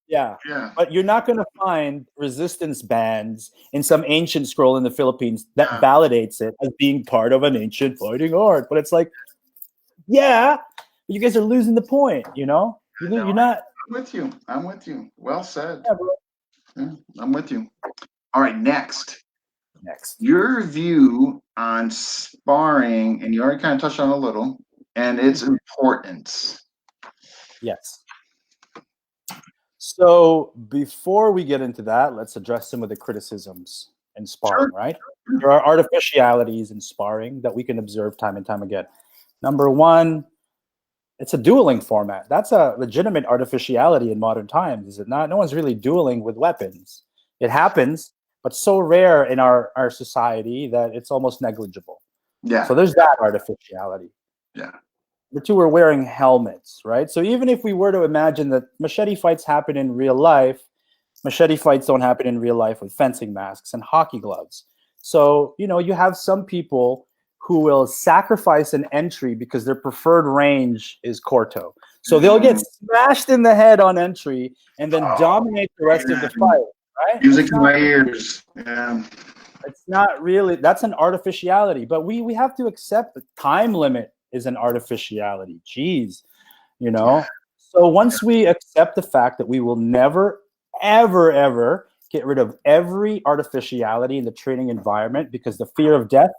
yeah. But you're not going to find resistance bands in some ancient scroll in the Philippines that validates it as being part of an ancient fighting art. But it's like, yeah, you guys are losing the point, you know? You're not. I'm with you. Well said. Yeah, bro. Yeah, I'm with you. All right, next. Your view on sparring, and you already kind of touched on it a little, and its importance. Yes. So before we get into that, let's address some of the criticisms in sparring, right? There are artificialities in sparring that we can observe time and time again. Number one, it's a dueling format. That's a legitimate artificiality in modern times, is it not? No one's really dueling with weapons. It happens, but so rare in our society that it's almost negligible. Yeah. So there's that artificiality. Yeah. The two are wearing helmets, right? So even if we were to imagine that machete fights happen in real life, machete fights don't happen in real life with fencing masks and hockey gloves. So, you know, you have some people who will sacrifice an entry because their preferred range is Corto. So they'll get smashed in the head on entry and then dominate the rest of the fight, right? Music in my ears. Yeah. It's not really, that's an artificiality, but we have to accept the time limit is an artificiality. Jeez, you know? So once we accept the fact that we will never, ever, ever get rid of every artificiality in the training environment because the fear of death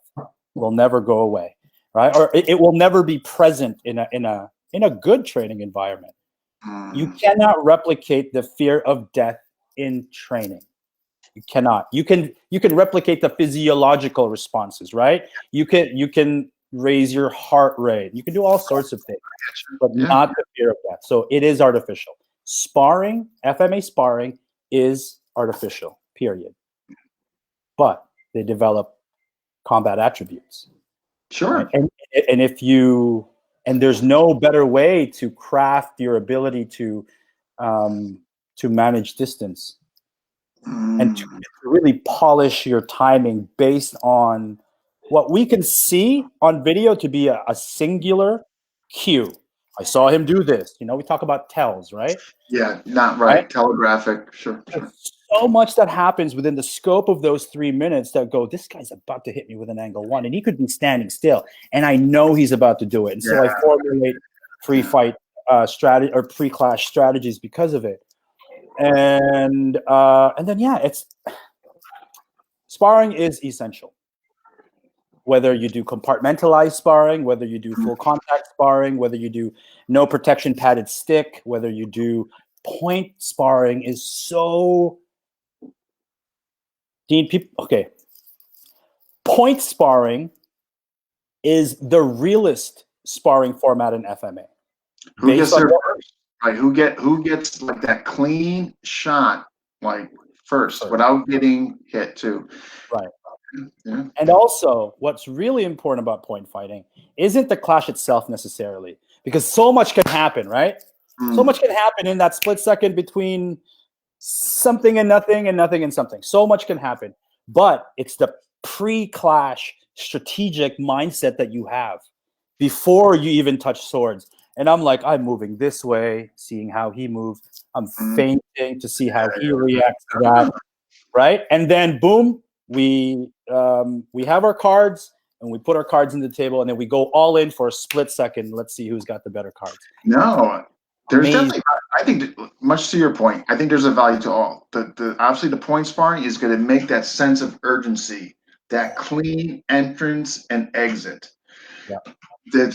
will never go away, right? Or it will never be present in a good training environment. You cannot replicate the fear of death in training. You cannot. You can replicate the physiological responses, right? You can raise your heart rate. You can do all sorts of things, but not the fear of death. So it is artificial. Sparring, FMA sparring is artificial, period. But they develop combat attributes. Sure. And there's no better way to craft your ability to manage distance and to really polish your timing based on what we can see on video to be a singular cue. I saw him do this. You know, we talk about tells, right? Yeah, not right. Telegraphic. Sure. There's so much that happens within the scope of those 3 minutes that go, this guy's about to hit me with an angle one, and he could be standing still, and I know he's about to do it. And so I formulate pre-fight strategy or pre-clash strategies because of it. And then it's sparring is essential. Whether you do compartmentalized sparring, whether you do full contact sparring, whether you do no protection padded stick, whether you do point sparring is so. Dean, okay. Point sparring is the realest sparring format in FMA. Who gets there first? Right? Who gets like that clean shot like first without getting hit too? Right. Yeah. And also, what's really important about point fighting isn't the clash itself necessarily, because so much can happen, right? So much can happen in that split second between something and nothing and nothing and something. So much can happen, but it's the pre-clash strategic mindset that you have before you even touch swords. And I'm like, I'm moving this way, seeing how he moves. I'm feinting to see how he reacts to that, right? And then boom. We have our cards, and we put our cards in the table, and then we go all in for a split second. Let's see who's got the better cards. No, there's Amazing. definitely. I think much to your point. I think there's a value to all. The obviously the point sparring is going to make that sense of urgency, that clean entrance and exit. Yeah. The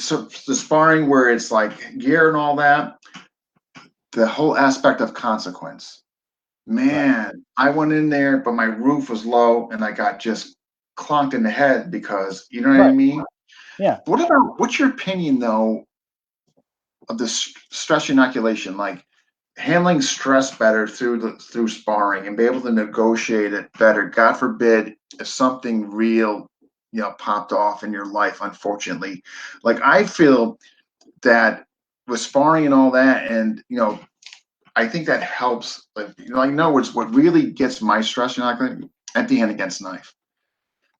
sparring where it's like gear and all that. The whole aspect of consequence. Man, right. I went in there, but my roof was low, and I got just clonked in the head because you know what I mean. Yeah. What's your opinion though of the stress inoculation, like handling stress better through sparring and be able to negotiate it better? God forbid if something real, popped off in your life, unfortunately. Like I feel that with sparring and all that, and I think that helps. Like, in other words, what really gets my stress inoculation at the end against knife.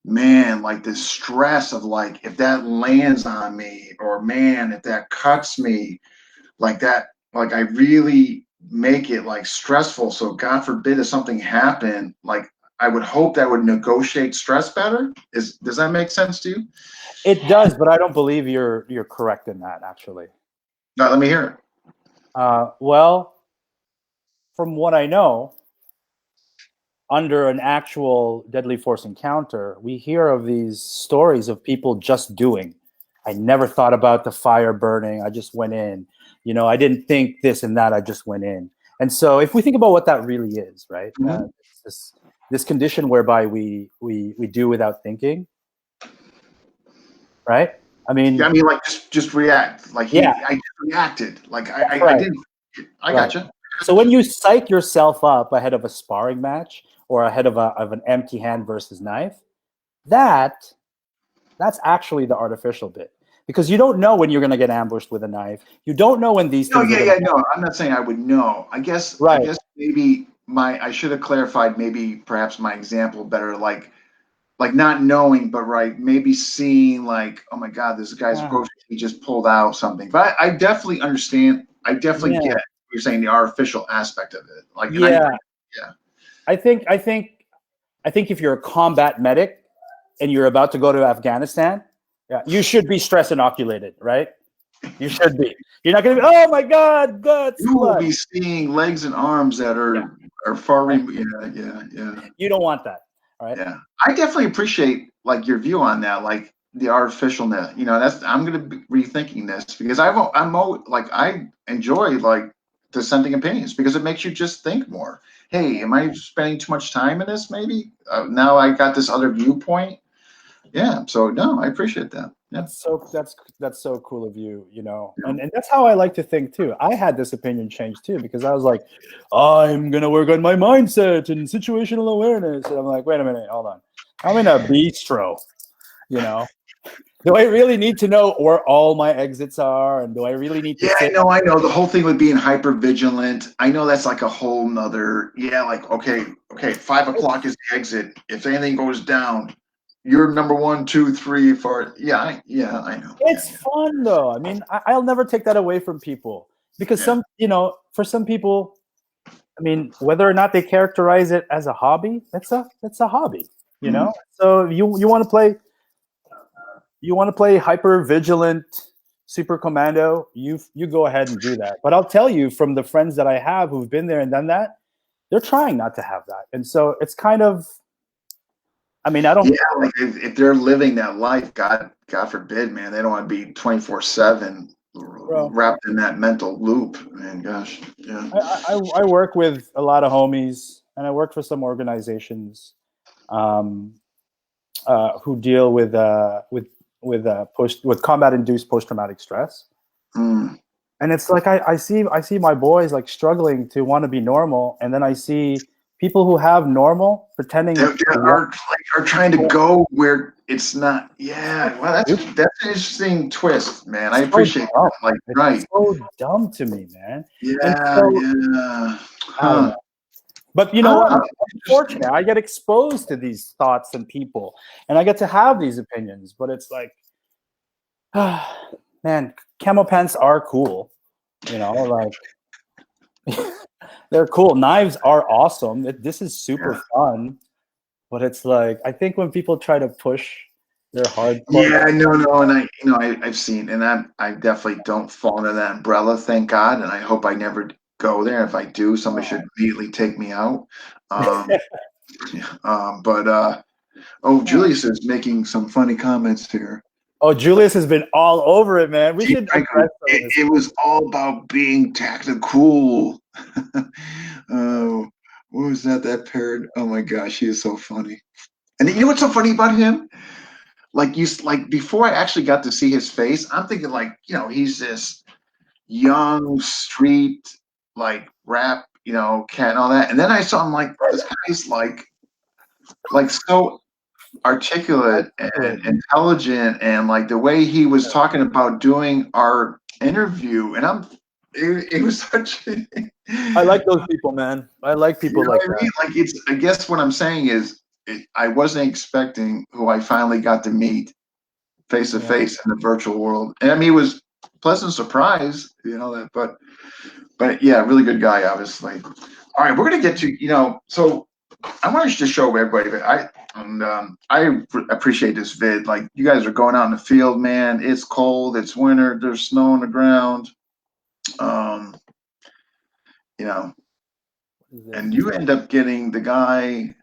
Man, like the stress of like if that lands on me, or man, if that cuts me, like that, like I really make it like stressful. So God forbid if something happened, like I would hope that would negotiate stress better. Does that make sense to you? It does, but I don't believe you're correct in that, actually. No, let me hear it. Well, from what I know, under an actual deadly force encounter, we hear of these stories of people just doing. I never thought about the fire burning. I just went in. I didn't think this and that. I just went in. And so if we think about what that really is, right? Mm-hmm. This condition whereby we do without thinking, right? I mean, like just react. Like I just reacted. Like I didn't. I gotcha. So when you psych yourself up ahead of a sparring match or ahead of an empty hand versus knife, that's actually the artificial bit, because you don't know when you're going to get ambushed with a knife. You don't know when these things. No. I'm not saying I would know. I guess maybe I should have clarified perhaps my example better. Like not knowing, but maybe seeing like, oh my God, this guy's approaching. He just pulled out something. But I definitely understand. I definitely get what you're saying, the artificial aspect of it. Like I think if you're a combat medic and you're about to go to Afghanistan, you should be stress inoculated, right? You should be. You're not going to be, oh my God, guts. You will be seeing legs and arms that are far removed. Yeah. You don't want that, right? Yeah, I definitely appreciate like your view on that, like the artificialness. I'm going to be rethinking this because I enjoy like dissenting opinions because it makes you just think more. Hey, am I spending too much time in this? Maybe now I got this other viewpoint. Yeah, so no, I appreciate that. Yeah. That's so cool of you, and that's how I like to think too. I had this opinion change too because I was like, I'm gonna work on my mindset and situational awareness, and I'm like, wait a minute, hold on, I'm in a bistro, Do I really need to know where all my exits are, and do I really need to? Yeah, I know. The whole thing with being hyper vigilant. I know that's like a whole nother. Yeah, like okay, 5 o'clock is the exit. If anything goes down, you're number 1, 2, 3, 4. Yeah, I know. It's fun though. I mean, I'll never take that away from people because for some people, I mean, whether or not they characterize it as a hobby, it's a hobby, So you want to play. You want to play hyper vigilant super commando, you go ahead and do that. But I'll tell you from the friends that I have who've been there and done that, they're trying not to have that. And so it's kind of, I mean, I don't. Yeah, like if they're living that life, God forbid, man, they don't want to be 24/7 wrapped in that mental loop. Man, gosh, yeah. I work with a lot of homies, and I work for some organizations who deal with combat-induced post-traumatic stress. Mm. And it's like I see my boys like struggling to want to be normal, and then I see people who have normal pretending are trying to go where it's not. Yeah, well, that's an interesting twist, man. I appreciate that. Like, it's so dumb to me, man. Yeah. Huh. But you know what? I'm fortunate. I get exposed to these thoughts and people, and I get to have these opinions. But it's like, man, camo pants are cool. Like they're cool. Knives are awesome. This is super fun. But it's like, I think when people try to push They're hardcore. Yeah, no, and I've seen, and I definitely don't fall under that umbrella, thank God, and I hope I never go there. If I do, somebody should immediately take me out. Um, oh, Julius is making some funny comments here. Oh, Julius has been all over it, man. We should address this. It was all about being tactical. Oh, what was that? That parrot? Oh my gosh, he is so funny. And you know what's so funny about him? Like before I actually got to see his face, I'm thinking like, he's this young street like rap, cat and all that. And then I saw him like this guy's like so articulate and intelligent, and like the way he was talking about doing our interview, and it was such I like those people, man. I like people like that. like I guess what I'm saying is I wasn't expecting who I finally got to meet face to face in the virtual world, and I mean it was a pleasant surprise, that, but yeah, really good guy, obviously. All right, we're gonna get to so I want to just show everybody that I appreciate this vid. Like, you guys are going out in the field, man. It's cold. It's winter. There's snow on the ground. And you end up getting the guy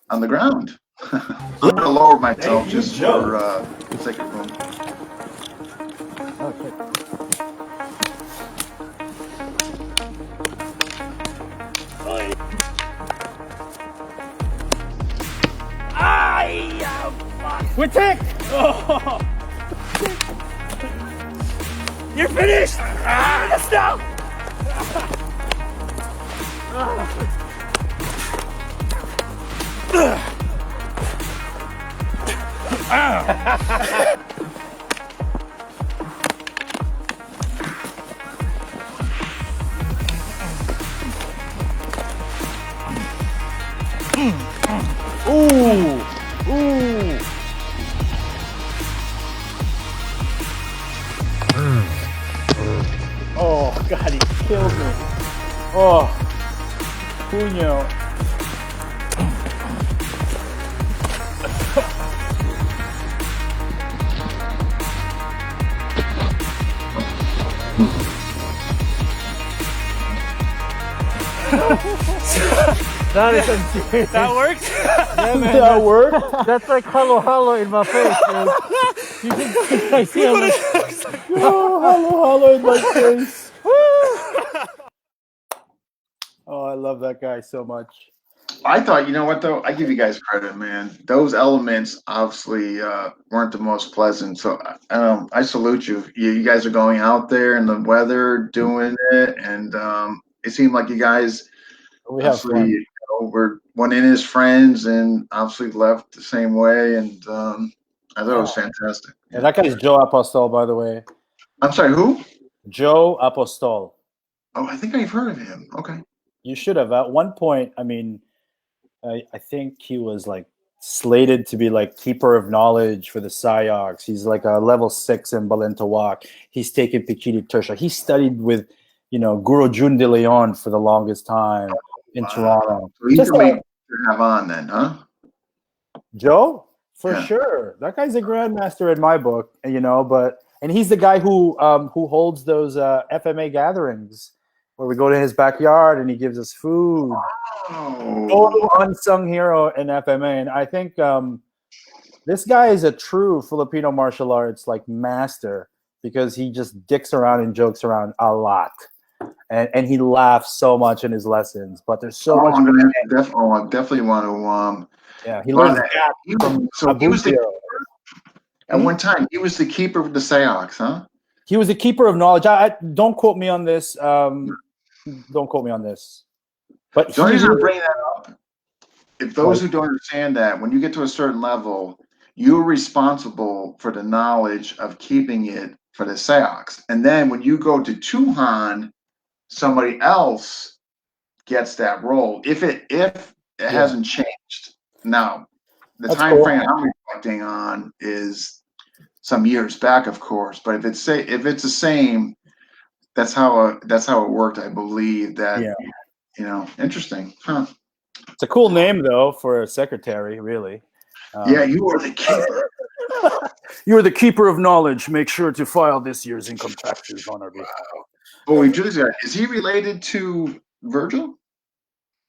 on the ground. I'm gonna lower myself just for the sake of room. We're ticked! Oh. You're finished! Let's go! Ooh! Ooh! Oh, God, he killed me. Oh, Puño. That is insane. That worked? Yeah, man, That worked? that's like hello in my face, man. You can I see him like, Oh, hello in my face. Oh, I love that guy so much. I thought, you know what though? I give you guys credit, man. Those elements obviously weren't the most pleasant. So I salute you. You guys are going out there in the weather, doing it, and it seemed like you guys We have fun. were one in his friends, and obviously left the same way. And I thought it was fantastic. Yeah, that guy's Joe Apostol, by the way. I'm sorry, who? Joe Apostol. Oh, I think I've heard of him. Okay. You should have. At one point, I mean, I think he was like slated to be like keeper of knowledge for the Psyox. He's like a level 6 in Balintawak. He's taken Pichini Tursha. He studied with, Guru Jun de Leon for the longest time in Toronto. So he's the way to have on then, huh? Joe, for Yeah. sure. That guy's a grandmaster in my book, and he's the guy who holds those FMA gatherings where we go to his backyard and he gives us food. Oh. Total unsung hero in FMA, and I think this guy is a true Filipino martial arts like master, because he just dicks around and jokes around a lot, and he laughs so much in his lessons. But there's so much. I definitely want to. Yeah, he learns that from he was at one time. He was the keeper of the Seox, huh? He was the keeper of knowledge. I don't quote me on this. Don't quote me on this. But the only reason I bring that up, if those who don't understand that, when you get to a certain level, you're responsible for the knowledge of keeping it for the Seox. And then when you go to Tuhan, somebody else gets that role. If it hasn't changed. Now, the time frame I'm reflecting on is some years back, of course. But if it's the same, that's how it worked. I believe that. Interesting, huh? It's a cool name though for a secretary, really. Yeah, you are the keeper. You're the keeper of knowledge. Make sure to file this year's income taxes on our behalf. Oh, we do this guy. Is he related to Virgil?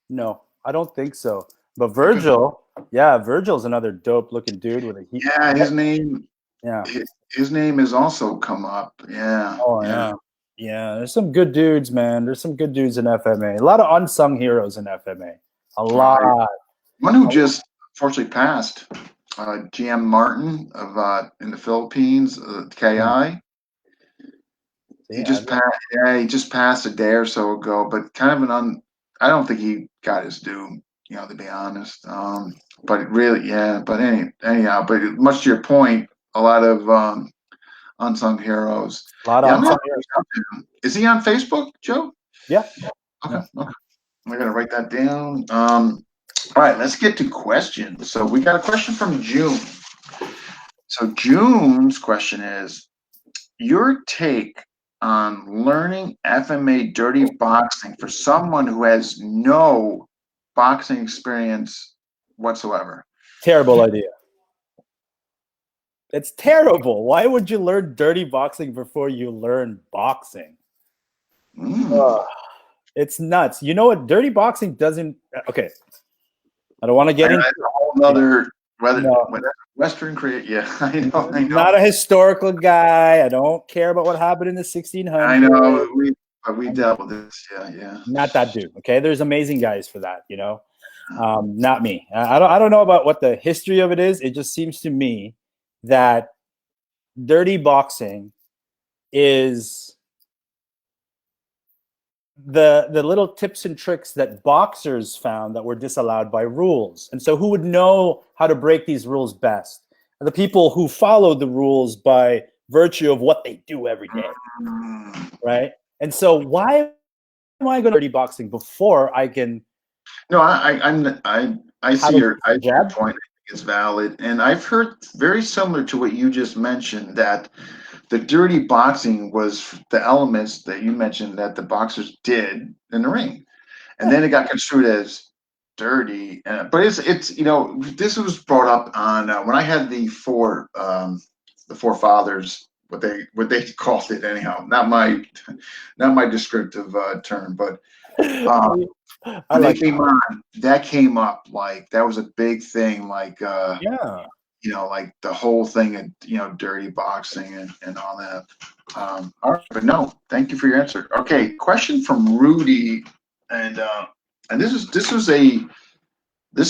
No, I don't think so. But Virgil, yeah, Virgil's another dope looking dude with a heat. Yeah, his name. Yeah. His name has also come up. Yeah. Oh yeah. Yeah. There's some good dudes, man. There's some good dudes in FMA. A lot of unsung heroes in FMA. A lot. One who just unfortunately passed, GM Martin of in the Philippines, KI. He just passed. Yeah, he just passed a day or so ago, but kind of I don't think he got his due. To be honest. But really, yeah. But anyhow, but much to your point, a lot of unsung heroes. A lot of unsung heroes. Is he on Facebook, Joe? Yeah. Okay. We're gonna write that down. All right, let's get to questions. So we got a question from June. So June's question is, your take on learning FMA dirty boxing for someone who has no boxing experience whatsoever. Terrible idea. It's terrible. Why would you learn dirty boxing before you learn boxing? It's nuts. You know what? Dirty boxing doesn't. Okay. I don't want to get into a whole other Western create. Yeah, I know. Not a historical guy. I don't care about what happened in the 1600s. I know. We dealt with this. Yeah. Not that dude. Okay. There's amazing guys for that, Not me. I don't know about what the history of it is. It just seems to me that dirty boxing is the little tips and tricks that boxers found that were disallowed by rules. And so who would know how to break these rules best? The people who followed the rules by virtue of what they do every day, right? And so why am I going to dirty boxing before I can? No, I see your point. It's valid, and I've heard very similar to what you just mentioned, that the dirty boxing was the elements that you mentioned that the boxers did in the ring, and then it got construed as dirty. But it's this was brought up on when I had the four fathers, what they called it anyhow. Not my descriptive term, but when they came on, that came up like that was a big thing. Like like the whole thing and dirty boxing and all that. All right, but no, thank you for your answer. Okay, question from Rudy, and this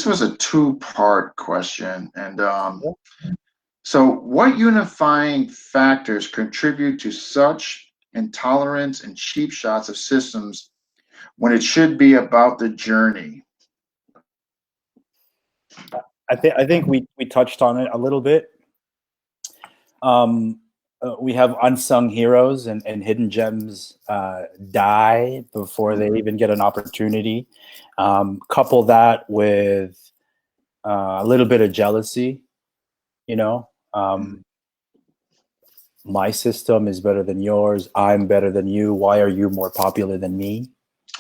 was a two-part question, and so what unifying factors contribute to such intolerance and cheap shots of systems when it should be about the journey? I think we touched on it a little bit. We have unsung heroes and hidden gems die before they even get an opportunity. Couple that with a little bit of jealousy, my system is better than yours. I'm better than you. Why are you more popular than me?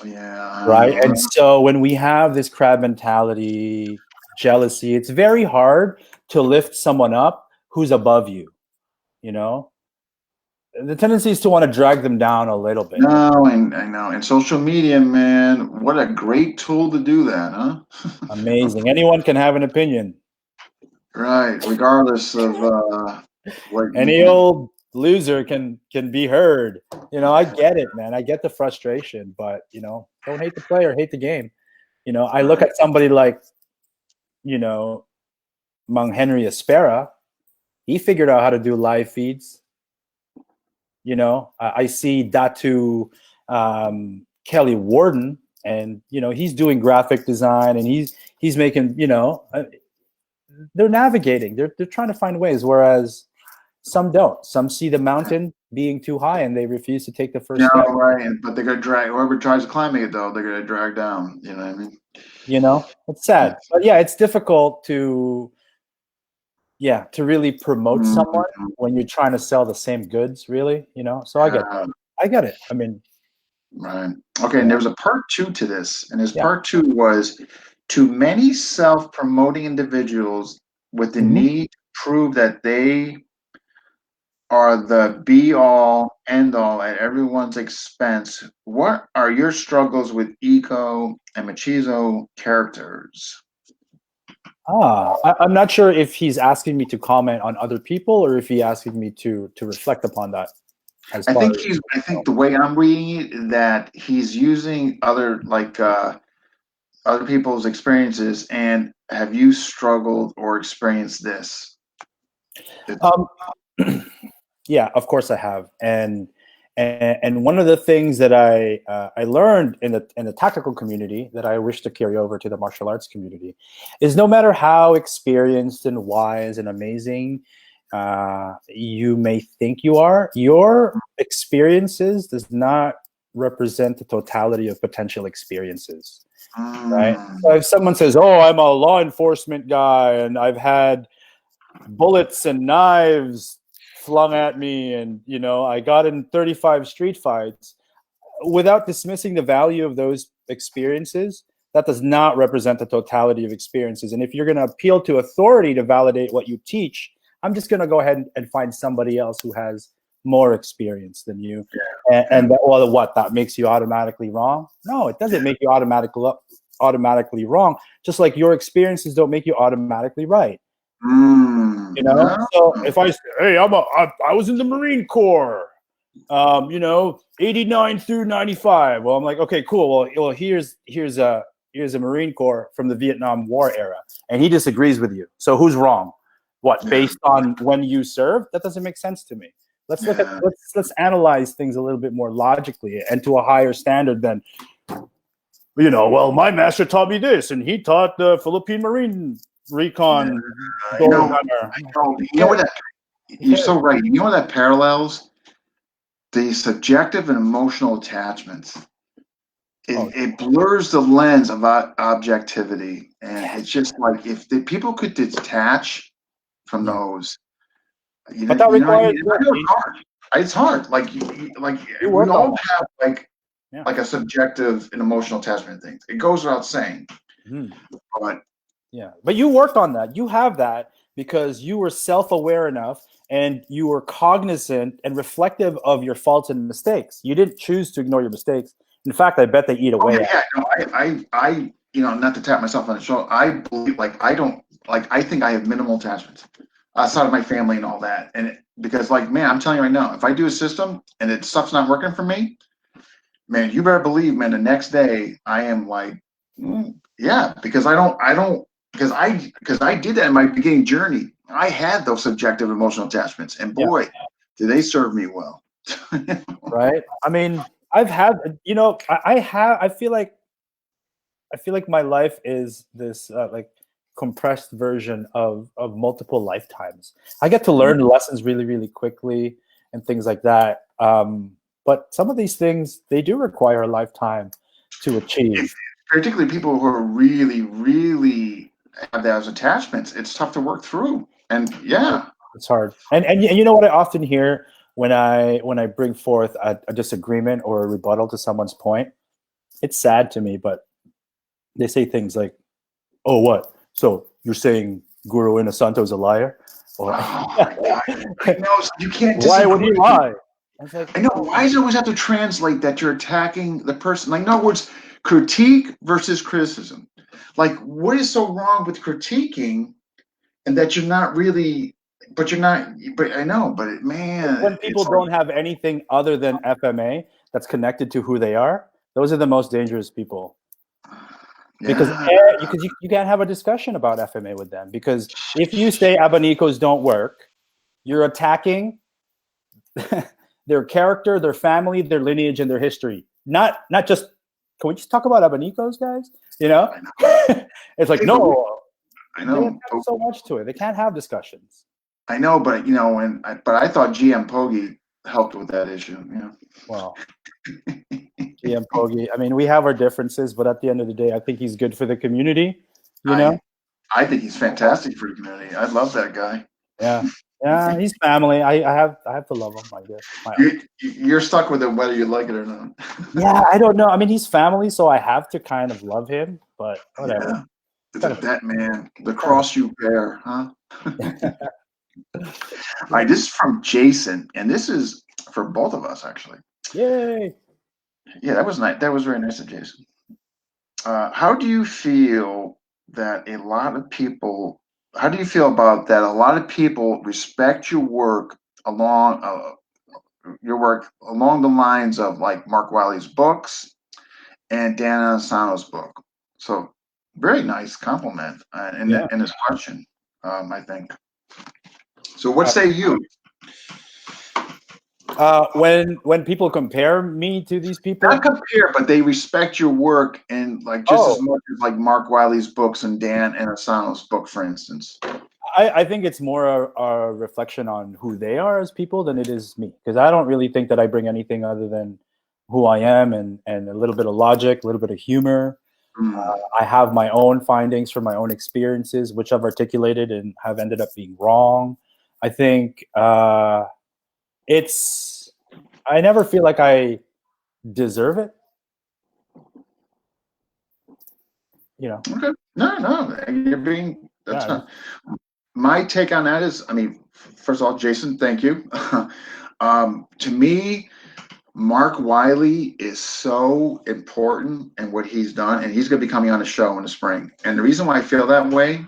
Yeah. Right. And so when we have this crab mentality, jealousy, it's very hard to lift someone up who's above you. The tendency is to want to drag them down a little bit. No, I know. And social media, man, what a great tool to do that, huh? Amazing. Anyone can have an opinion. Right, regardless of what. Any old loser can be heard. I get it, man. I get the frustration, but don't hate the player, hate the game. I look at somebody like, Mang Henry Aspera. He figured out how to do live feeds. I see Datu Kelly Warden, and he's doing graphic design, and he's making they're navigating. They're trying to find ways, whereas some don't. Some see the mountain being too high and they refuse to take the first step. Right. But they're gonna drag whoever tries climbing it though. They're gonna drag down. You know what I mean? It's sad, but yeah, it's difficult to really promote someone when you're trying to sell the same goods. Really, So I get it. I mean, right. Okay. And there was a part 2 to this, and his part 2 was, to many self-promoting individuals, with the Mhm. need to prove that they are the be all end all at everyone's expense. What are your struggles with eco and machizo characters? I'm not sure if he's asking me to comment on other people or if he's asking me to reflect upon that. As I far think as, he's. I think the way I'm reading it, that he's using other people's experiences. And have you struggled or experienced this? um, yeah, of course I have, and one of the things that I learned in the tactical community that I wish to carry over to the martial arts community is no matter how experienced and wise and amazing you may think you are, your experiences does not represent the totality of potential experiences, right? So if someone says, "Oh, I'm a law enforcement guy and I've had bullets and knives flung at me, and I got in 35 street fights," without dismissing the value of those experiences, that does not represent the totality of experiences. And if you're going to appeal to authority to validate what you teach, I'm just going to go ahead and find somebody else who has more experience than you. And well, what, that makes you automatically wrong? No, it doesn't make you automatically wrong. Just like your experiences don't make you automatically right. No. So if I say, "Hey, I was in the Marine Corps, 89 through 95." Well, I'm like, okay, cool. Well, here's a Marine Corps from the Vietnam War era, and he disagrees with you. So who's wrong? What, based on when you served? That doesn't make sense to me. Let's look at let's analyze things a little bit more logically and to a higher standard than, well, my master taught me this, and he taught the Philippine Marine Recon. I know. You know what? You're so right. You know what that parallels? The subjective and emotional attachments. It blurs the lens of objectivity, and it's just like if the people could detach from those, But that requires I know it's hard. It's hard. Like You we work on all that. have Yeah. like a subjective and emotional attachment thing. It goes without saying. But But you worked on that. You have that because you were self-aware enough and you were cognizant and reflective of your faults and mistakes. You didn't choose to ignore your mistakes. In fact, I bet they eat away at no, I not to tap myself on the shoulder. I believe I think I have minimal attachments outside of my family and all that. And because man, I'm telling you right now, if I do a system and stuff's not working for me, man, you better believe, man, the next day I am like, because because I did that in my beginning journey. I had those subjective emotional attachments, and boy, did they serve me well. Right? I mean, I've had, I feel like my life is this compressed version of multiple lifetimes. I get to learn lessons really, really quickly and things like that. But some of these things, they do require a lifetime to achieve. Particularly people who are really, really have those attachments. It's tough to work through. And It's hard. And you know what I often hear when I bring forth a disagreement or a rebuttal to someone's point? It's sad to me, but they say things like, "Oh, what? So you're saying Guru Inasanto is a liar?" Or, I know, you can't disagree. "Why would he lie?" I know. Why does it always have to translate that you're attacking the person? Like, in other words, critique versus criticism. Like, what is so wrong with critiquing and that you're not really, but you're not, but I know, but man. When people don't have anything other than FMA that's connected to who they are, those are the most dangerous people. Because you can't have a discussion about FMA with them. Because if you say abanicos don't work, you're attacking their character, their family, their lineage, and their history. Not just, can we just talk about abanicos, guys? It's like, no, I know. There's so much to it. They can't have discussions. I know, but but I thought GM Pogi helped with that issue. Well, GM Pogi, I mean, we have our differences, but at the end of the day, I think he's good for the community. I think he's fantastic for the community. I love that guy. Yeah, he's family. I have to love him, I guess. You're stuck with him whether you like it or not. Yeah, I don't know. I mean, he's family, so I have to kind of love him, but whatever. It's that man, the cross you bear, huh? All right, this is from Jason, and this is for both of us, actually. Yay! Yeah, that was nice. That was very nice of Jason. How do you feel that a lot of people? How do you feel about that? A lot of people respect your work along the lines of like Mark Wiley's books and Dan Asano's book. So very nice compliment Yeah. in his question, I think. So what say you? When people compare me to these people, Not compare, but they respect your work and like just as much as like Mark Wiley's books and Dan Asano's book, for instance. I think it's more a reflection on who they are as people than it is me, because I don't really think that I bring anything other than who I am and a little bit of logic, a little bit of humor. I have my own findings from my own experiences, which I've articulated and have ended up being wrong. I think I never feel like I deserve it. You know. Okay. No, you're being. That's Yeah. not. My take on that is, I mean, first of all, Jason, thank you. To me, Mark Wiley is so important in what he's done, and he's going to be coming on the show in the spring. And the reason why I feel that way,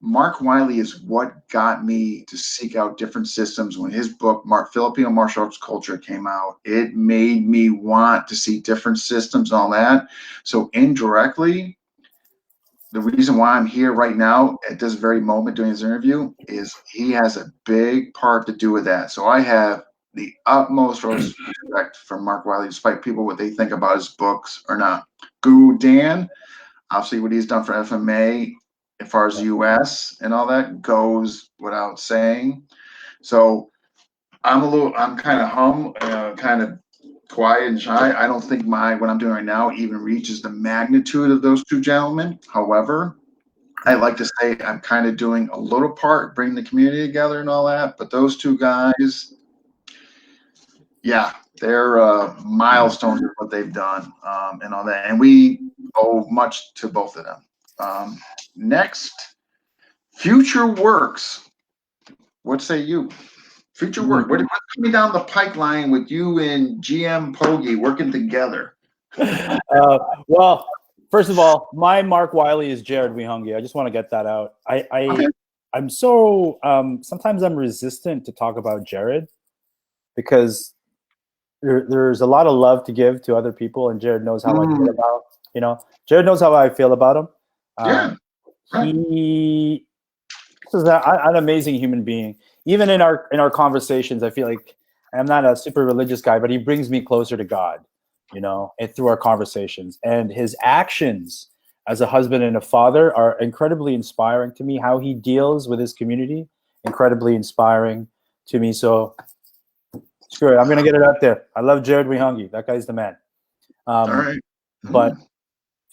Mark Wiley is what got me to seek out different systems. When his book, Filipino Martial Arts Culture, came out, it made me want to see different systems and all that. So indirectly, the reason why I'm here right now at this very moment doing this interview is he has a big part to do with that. So I have the utmost respect for Mark Wiley, despite people what they think about his books or not. Guru Dan, obviously what he's done for FMA as far as US and all that goes without saying. So I'm kind of kind of quiet and shy. I don't think what I'm doing right now even reaches the magnitude of those two gentlemen. However, I like to say I'm kind of doing a little part, bringing the community together and all that. But those two guys, yeah, they're milestones of what they've done and all that. And we owe much to both of them. Next, future works. What say you? Future work. What's coming down the pipeline with you and GM Pogi working together? Well, first of all, my Mark Wiley is Jared Wihungi. I just want to get that out. I'm so sometimes I'm resistant to talk about Jared because there's a lot of love to give to other people, and Jared knows how I feel about Jared knows how I feel about him. He is an amazing human being. Even in our conversations, I feel like I'm not a super religious guy, but he brings me closer to God, and through our conversations. And his actions as a husband and a father are incredibly inspiring to me. How he deals with his community, incredibly inspiring to me. So screw it, I'm gonna get it out there. I love Jared Wihungi. That guy's the man. All right. But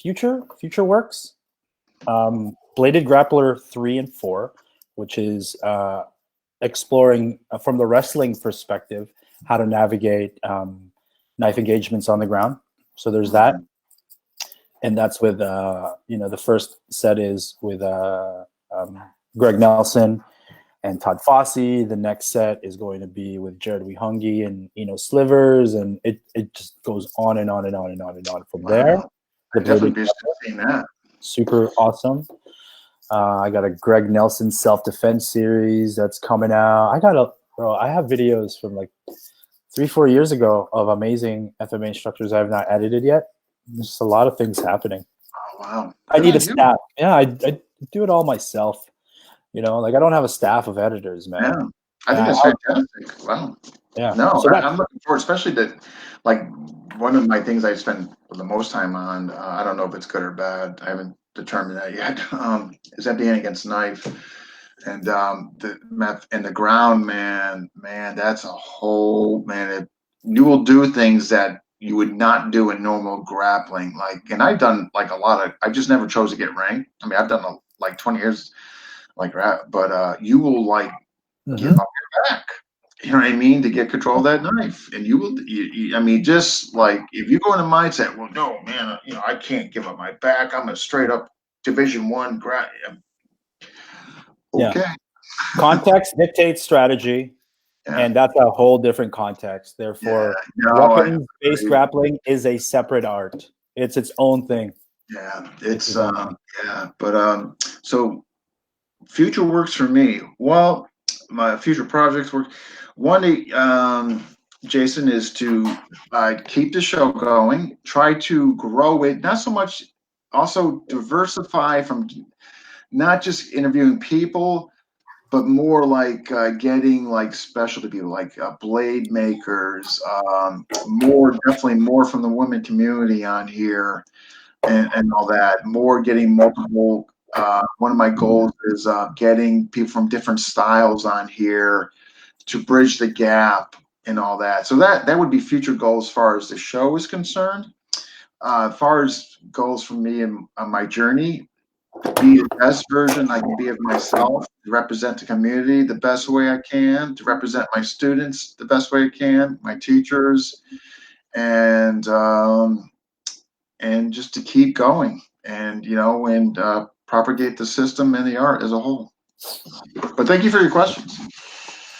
future works. Bladed Grappler 3 and 4, which is exploring from the wrestling perspective how to navigate knife engagements on the ground. So there's that, and that's with the first set is with Greg Nelson and Todd Fossey. The next set is going to be with Jared Wihungi and Slivers, and it just goes on and on and on and on and on from there. I'd definitely be interested in seeing that. Super awesome. I got a Greg Nelson self-defense series that's coming out. I have videos from like 3-4 years ago of amazing FMA instructors I have not edited yet. There's just a lot of things happening. Oh, wow. I need a staff. Yeah, I do it all myself. Like I don't have a staff of editors, man. Yeah. I think that's fantastic. Wow. Yeah. No, So I'm looking forward, especially that, like, one of my things I spend the most time on, I don't know if it's good or bad. I haven't determined that yet. Is FBA against knife. And the ground, man, that's a whole, you will do things that you would not do in normal grappling. And I've done like I just never chose to get ranked. I mean, I've done like 20 years like that, but you will give up your back. You know what I mean? To get control of that knife. And you will, I mean, just like if you go in the mindset, well, no, man, I can't give up my back. I'm a straight up Division I grab. Okay. Yeah. context dictates strategy, and that's a whole different context. Therefore, weapons-based grappling is a separate art. It's its own thing. Yeah, it's but so future works for me. Well, my future projects work. One, Jason, is to keep the show going, try to grow it, not so much, also diversify from not just interviewing people, but more like getting like specialty people, like blade makers, definitely more from the women community on here, and all that. More getting multiple. One of my goals is getting people from different styles on here to bridge the gap and all that. So that would be future goals as far as the show is concerned. As far as goals for me and on my journey, be the best version I can be of myself, to represent the community the best way I can, to represent my students the best way I can, my teachers, and just to keep going and propagate the system and the art as a whole. But thank you for your questions.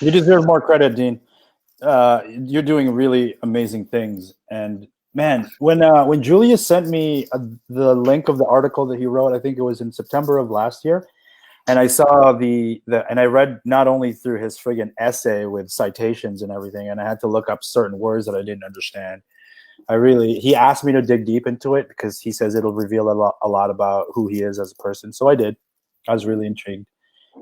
You deserve more credit, Dean. You're doing really amazing things. And man, when Julius sent me the link of the article that he wrote, I think it was in September of last year, and I saw and I read not only through his friggin' essay with citations and everything, and I had to look up certain words that I didn't understand. He asked me to dig deep into it because he says it'll reveal a lot about who he is as a person. So I did. I was really intrigued.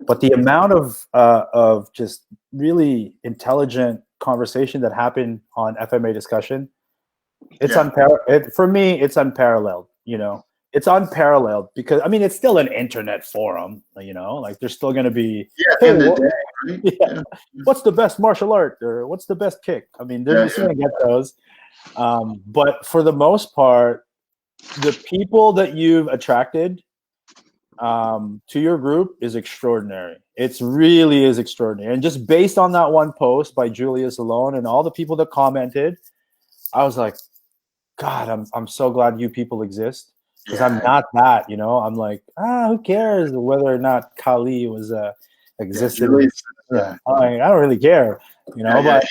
But the amount of just really intelligent conversation that happened on FMA discussion, it's unparalleled. For me, it's unparalleled. It's unparalleled because it's still an internet forum. Like there's still going to be what's the best martial art or what's the best kick. They're just going to get those. But for the most part, the people that you've attracted to your group is extraordinary. It really is extraordinary. And just based on that one post by Julius alone and all the people that commented, I was like, God, I'm so glad you people exist, because I'm not that, I'm like, who cares whether or not Kali was existed. I don't really care, but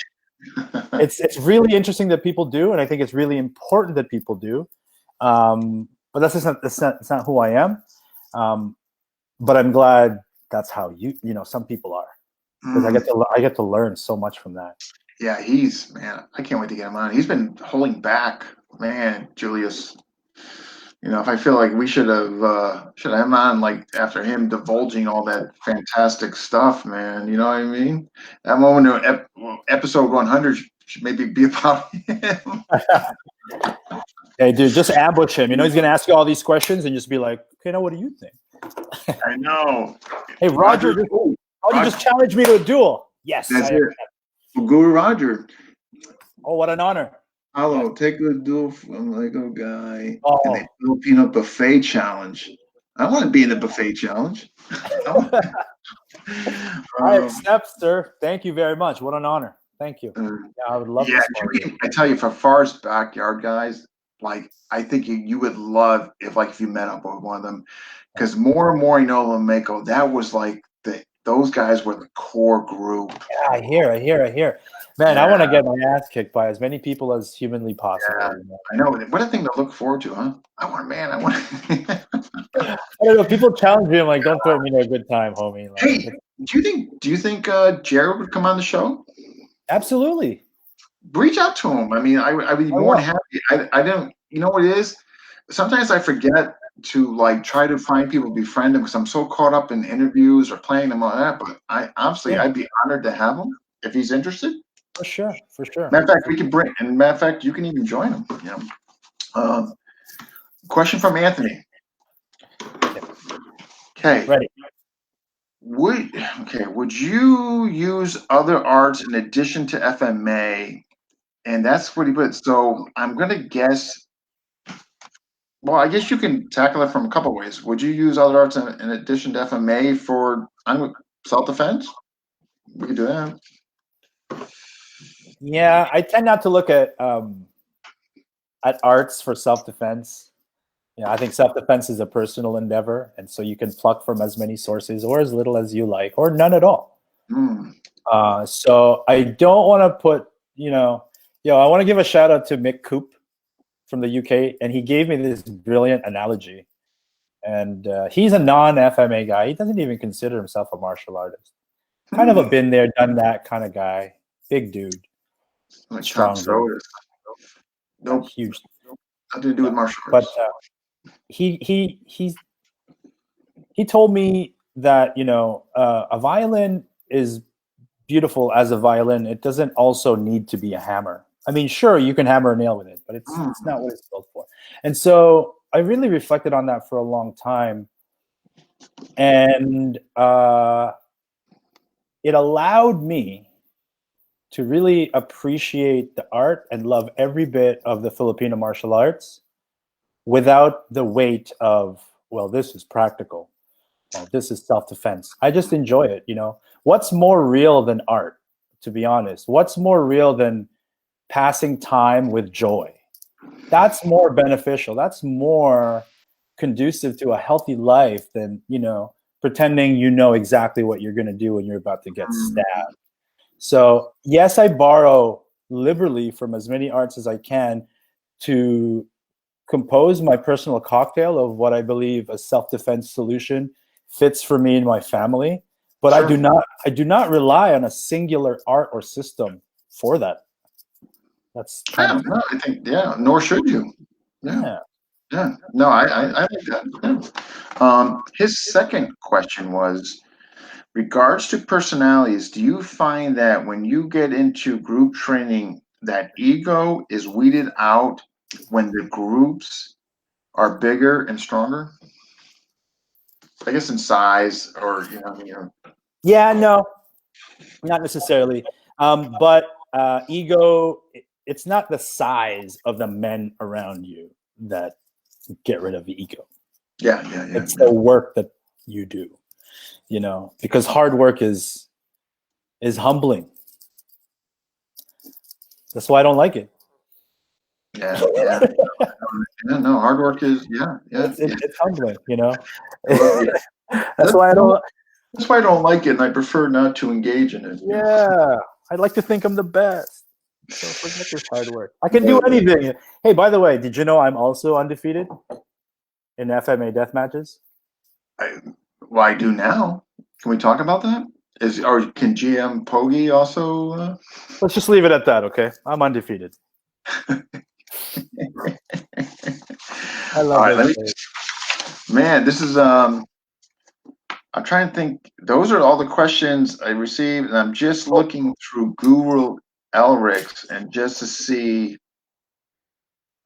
it's really interesting that people do, and I think it's really important that people do. But that's not who I am. But I'm glad that's how some people are, because I get to learn so much from that. Yeah, I can't wait to get him on. He's been holding back, man, Julius. If I feel like we should have him on like after him divulging all that fantastic stuff, man. You know what I mean? That moment, episode 100 should maybe be about him. Hey, dude, just ambush him. He's going to ask you all these questions and just be like, okay, now what do you think? I know. Hey, Roger just challenged me to a duel. Yes. That's it. Guru Roger. Oh, what an honor. Paulo, take a duel from Lego guy in the Filipino buffet challenge. I want to be in the buffet challenge. I accept, sir. Thank you very much. What an honor. Thank you. I would love to. I tell you, for far as backyard guys, like I think you would love if you met up with one of them, because more and more Lameko, that was like those guys were the core group. Yeah, I hear. Man, I want to get my ass kicked by as many people as humanly possible. Yeah, I know. What a thing to look forward to, huh? I don't know. People challenge me. I'm like, don't throw me in a good time, homie. Like, hey, do you think Jared would come on the show? Absolutely. Reach out to him. I would be more than happy. I don't. You know what it is? Sometimes I forget to like try to find people to befriend them because I'm so caught up in interviews or playing them on that. But I'd be honored to have him if he's interested. For sure. Matter of fact, we can you can even join him. Question from Anthony. Okay. Ready. Would you use other arts in addition to FMA? And that's what he put. So I'm gonna guess. Well, I guess you can tackle it from a couple ways. Would you use other arts in addition to FMA for self-defense? We could do that. Yeah, I tend not to look at arts for self-defense. You know, I think self-defense is a personal endeavor, and so you can pluck from as many sources or as little as you like, or none at all. Mm. So I don't want to put, I want to give a shout out to Mick Coop from the UK, and he gave me this brilliant analogy. And he's a non-FMA guy. He doesn't even consider himself a martial artist. Kind of a been there, done that kind of guy. Big dude. Like Strong Tom dude. Nope. Huge. Nothing to do with martial But arts. he told me that, a violin is beautiful as a violin. It doesn't also need to be a hammer. I mean, sure, you can hammer a nail with it, but it's not what it's built for. And so I really reflected on that for a long time. And it allowed me to really appreciate the art and love every bit of the Filipino martial arts without the weight of, well, this is practical. Well, this is self-defense. I just enjoy it, What's more real than art, to be honest? What's more real than passing time with joy? That's more beneficial. That's more conducive to a healthy life than, pretending you know exactly what you're going to do when you're about to get stabbed. So yes, I borrow liberally from as many arts as I can to compose my personal cocktail of what I believe a self-defense solution fits for me and my family. But sure. I do not rely on a singular art or system for that. That's I think, nor should you. Yeah. No, I think that. Yeah. His second question was, regards to personalities, do you find that when you get into group training, that ego is weeded out when the groups are bigger and stronger? I guess in size, or Yeah, no, not necessarily. But ego, it's not the size of the men around you that get rid of the ego. Yeah. It's the work that you do, because hard work is humbling. That's why I don't like it. Yeah. No, hard work is It's humbling, That's why I don't. That's why I don't like it, and I prefer not to engage in it. Yeah, I'd like to think I'm the best. So forget this hard work. I can do anything. Hey, by the way, did you know I'm also undefeated in FMA death matches? I do now. Can we talk about that? Can GM Pogi also? Let's just leave it at that, okay? I'm undefeated. I love it. Man, this is I'm trying to think. Those are all the questions I received, and I'm just looking through Google Elrics and just to see,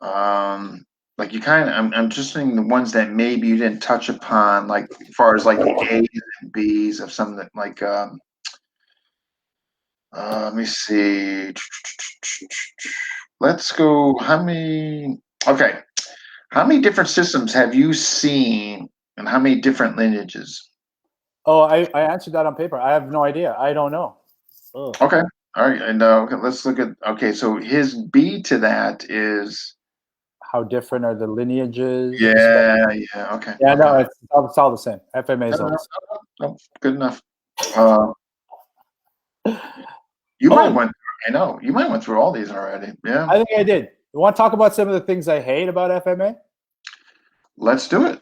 like you kind of. I'm just thinking the ones that maybe you didn't touch upon, like as far as like the A's and B's of some that like. Let me see. Let's go. Okay. How many different systems have you seen, and how many different lineages? Oh, I answered that on paper. I have no idea. I don't know. Ugh. Okay. All right. And okay, let's look at. Okay, so his B to that is. How different are the lineages? Yeah. Okay. Yeah. No, it's all the same. FMA is all the same. No, good enough. You might went. I know you might went through all these already. Yeah. I think I did. You want to talk about some of the things I hate about FMA? Let's do it.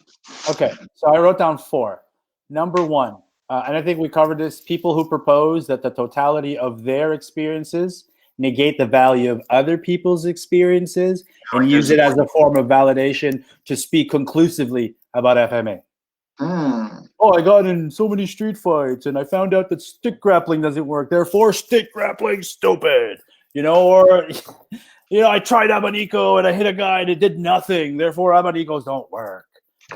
Okay. So I wrote down 4. Number 1, and I think we covered this, people who propose that the totality of their experiences negate the value of other people's experiences and use it as a form of validation to speak conclusively about FMA. Oh, I got in so many street fights and I found out that stick grappling doesn't work. Therefore, stick grappling stupid. Or, I tried abanico and I hit a guy and it did nothing. Therefore, abanicos don't work.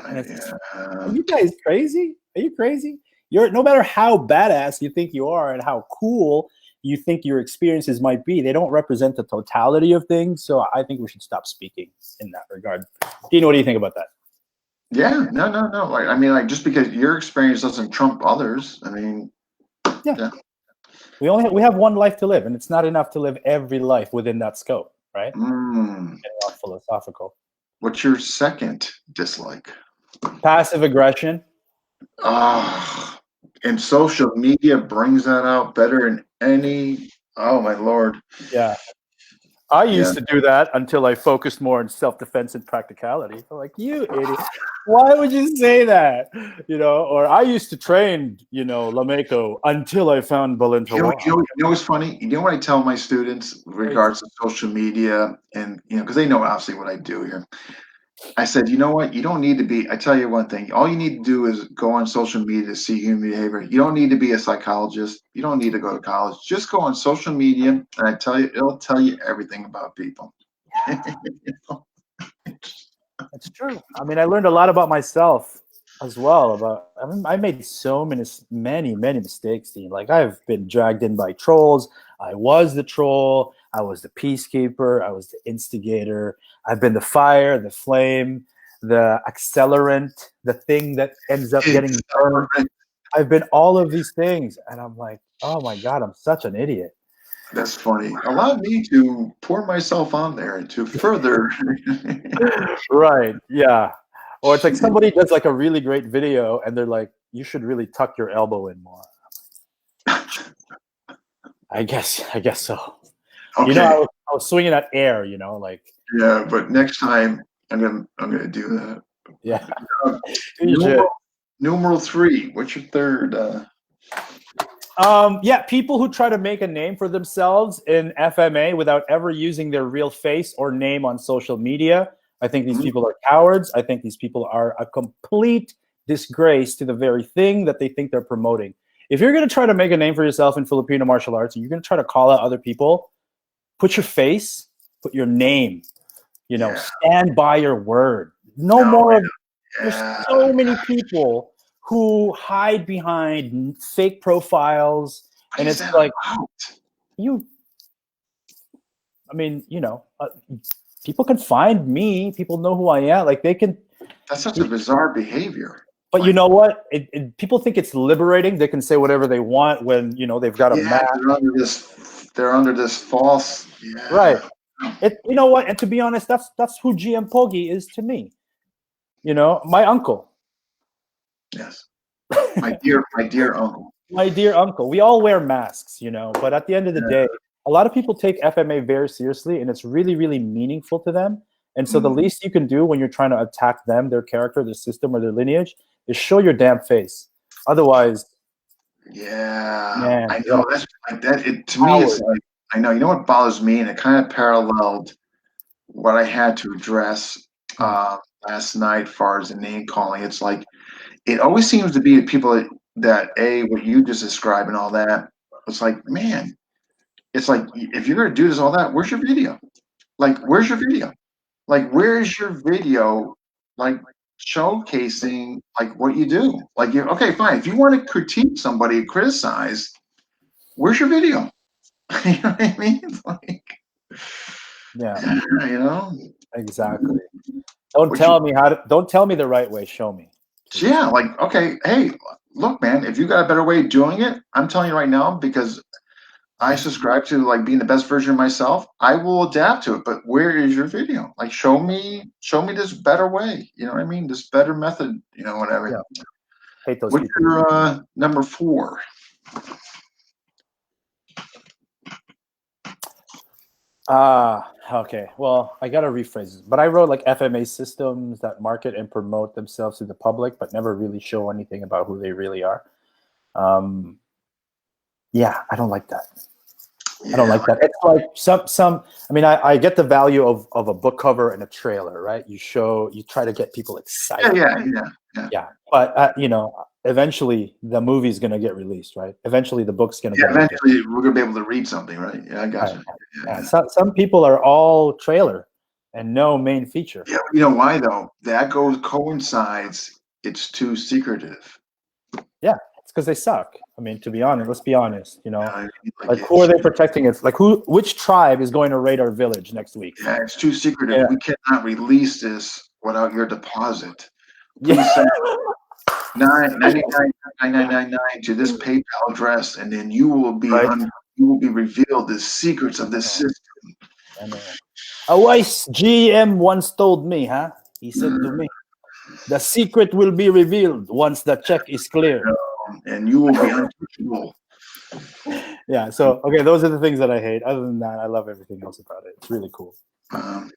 Are you guys crazy? Are you crazy? No matter how badass you think you are and how cool you think your experiences might be, they don't represent the totality of things. So I think we should stop speaking in that regard. Dino, what do you think about that? Yeah, no. Like, just because your experience doesn't trump others. Yeah. We have one life to live, and it's not enough to live every life within that scope, right? Getting all philosophical. What's your second dislike? Passive aggression. Ah, and social media brings that out better than any. Oh my lord! Yeah. I Yeah. used to do that until I focused more on self-defense and practicality. I'm like, you idiot. Why would you say that? Or I used to train, Lameko until I found Balintawak. You know what's funny? You know what I tell my students with regards to social media, and because they know obviously what I do here. I said, you know what? You don't need to be. I tell you one thing. All you need to do is go on social media to see human behavior. You don't need to be a psychologist. You don't need to go to college. Just go on social media, and I tell you, it'll tell you everything about people. That's true. I mean, I learned a lot about myself as well. I made so many mistakes, Dean. Like, I've been dragged in by trolls. I was the troll. I was the peacekeeper. I was the instigator. I've been the fire, the flame, the accelerant, the thing that ends up getting burned. I've been all of these things, and I'm like, oh my God, I'm such an idiot. That's funny. Allow me to pour myself on there to further. Right. Yeah. Or it's like somebody does like a really great video and they're like, you should really tuck your elbow in more. I guess so. Okay. I was swinging at air, like. Yeah, but next time I'm gonna do that. Yeah. Numeral 3. What's your third? Yeah, people who try to make a name for themselves in FMA without ever using their real face or name on social media. I think these people are cowards. I think these people are a complete disgrace to the very thing that they think they're promoting. If you're going to try to make a name for yourself in Filipino martial arts and you're going to try to call out other people, put your face, put your name, stand by your word. No more. There's so many people who hide behind fake profiles, and it's like people can find me. People know who I am. Like, they can. That's such a bizarre behavior. But you know what? People think it's liberating. They can say whatever they want when they've got a map. They're under this false. Yeah. Right. You know what? And to be honest, that's who GM Pogi is to me. My uncle. Yes. My dear uncle. My dear uncle. We all wear masks, but at the end of the day, a lot of people take FMA very seriously, and it's really, really meaningful to them. And so the least you can do when you're trying to attack them, their character, their system, or their lineage, is show your damn face. Otherwise, I know that's like that. To me, it's like, I know. You know what bothers me, and it kind of paralleled what I had to address last night, as far as the name calling. It's like it always seems to be the people that what you just described and all that. It's like, man, it's like, if you're gonna do this, all that, where's your video? Like, where's your video? Like, where's your video? Like, showcasing like what you do. Like, okay, fine. If you want to critique somebody, criticize, where's your video? You know what I mean? It's like, exactly. Don't tell me the right way. Show me. Yeah, like, okay, hey, look, man, if you got a better way of doing it, I'm telling you right now, because I subscribe to like being the best version of myself, I will adapt to it. But where is your video? Like, show me this better way. You know what I mean? This better method, whatever. Yeah. Hate those What's people. your number 4? Okay. Well, I gotta rephrase this, but I wrote like FMA systems that market and promote themselves to the public, but never really show anything about who they really are. Yeah, I don't like that. I don't like that. It's like some. I mean, I get the value of a book cover and a trailer, right? You try to get people excited. Yeah. But eventually the movie's gonna get released, right? Eventually the book's gonna. Eventually we're gonna be able to read something, right? Yeah, I got you. Yeah. Some people are all trailer and no main feature. Yeah, you know why though? That coincides. It's too secretive. Yeah. Because they suck. I mean, to be honest, let's be honest. Like who are they protecting? It's like which tribe is going to raid our village next week? Yeah, it's too secretive. Yeah. We cannot release this without your deposit. Please send $999 to this PayPal address, and then you will be you will be revealed the secrets of this system. A wise GM once told me, huh? He said to me, the secret will be revealed once the check is clear. And you will be untouchable. Yeah, so, okay, those are the things that I hate. Other than that, I love everything else about it. It's really cool. Yeah.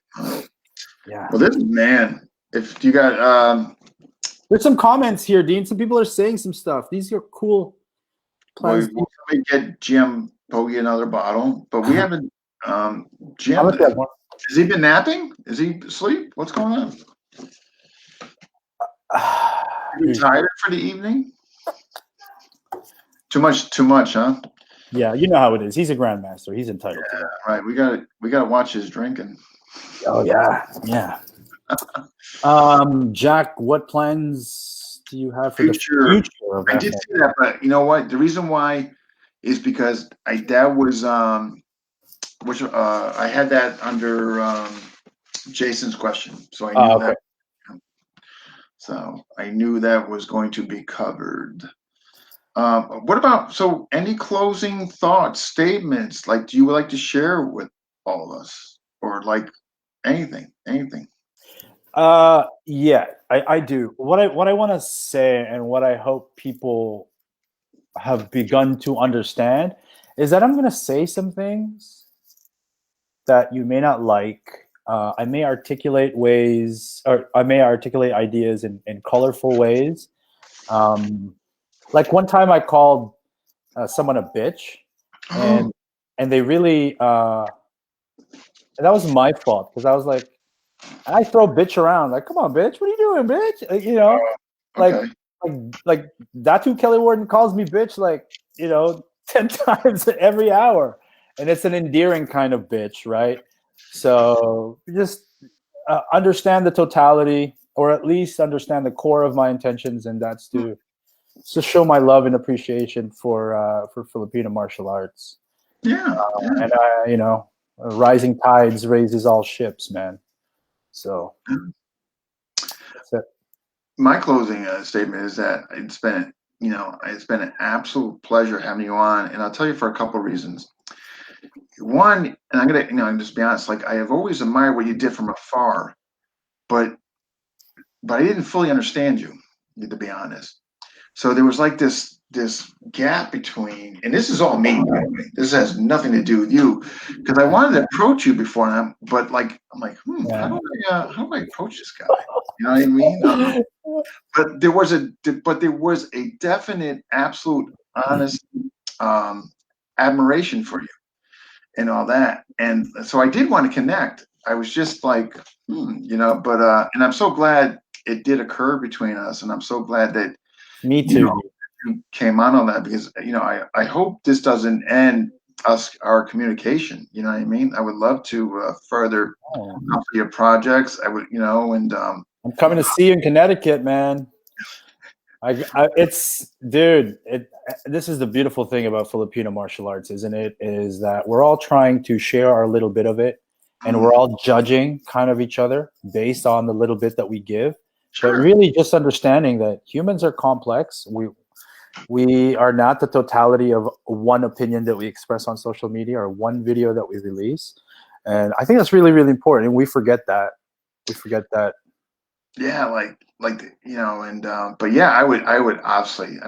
Well, this man, if you got There's some comments here, Dean. Some people are saying some stuff. These are cool plans. we'll probably get Jim Bogey another bottle, but we haven't Jim, How much that one? has he been napping? Is he asleep? What's going on? You tired for the evening? Too much, huh? Yeah, you know how it is. He's a grandmaster. He's entitled to that. Right. We gotta watch his drinking. Oh yeah, yeah. Jack, what plans do you have for Future. the future of I did see that, but you know what? The reason why is because that was which I had that under Jason's question, so I knew that. So I knew that was going to be covered. What about, so any closing thoughts, statements, like, do you like to share with all of us, or like anything? Yeah, I do. What I want to say, and what I hope people have begun to understand, is that I'm going to say some things that you may not like. I may articulate ideas in colorful ways. Like one time I called someone a bitch, and they really and that was my fault, because I was like, I throw bitch around, like, come on, bitch, what are you doing, bitch? You know, Okay. like Datu Kelly Warden calls me bitch, like, 10 times every hour, and it's an endearing kind of bitch, right? So just understand the totality, or at least understand the core of my intentions, and that's to show my love and appreciation for Filipino martial arts. Yeah. And rising tides raises all ships, man. So that's it. My closing statement is that it's been an absolute pleasure having you on, and I'll tell you for a couple of reasons. One, and I'm gonna just be honest, like, I have always admired what you did from afar, but I didn't fully understand you, to be honest. So there was like this gap between, and this is all me, by the way. This has nothing to do with you, because I wanted to approach you before, but like I'm like, how do I approach this guy? You know what I mean? But there was a definite, absolute, honest admiration for you and all that, and so I did want to connect. I was just like, but and I'm so glad it did occur between us, and I'm so glad that me too. You came on that, because I hope this doesn't end our communication. You know what I mean? I would love to further your projects. I would, and I'm coming to see you in Connecticut, man. This is the beautiful thing about Filipino martial arts, isn't it? Is that we're all trying to share our little bit of it, and we're all judging kind of each other based on the little bit that we give. Sure. But really just understanding that humans are complex. We are not the totality of one opinion that we express on social media or one video that we release. And I think that's really, really important. And we forget that. Yeah, but yeah, I would obviously,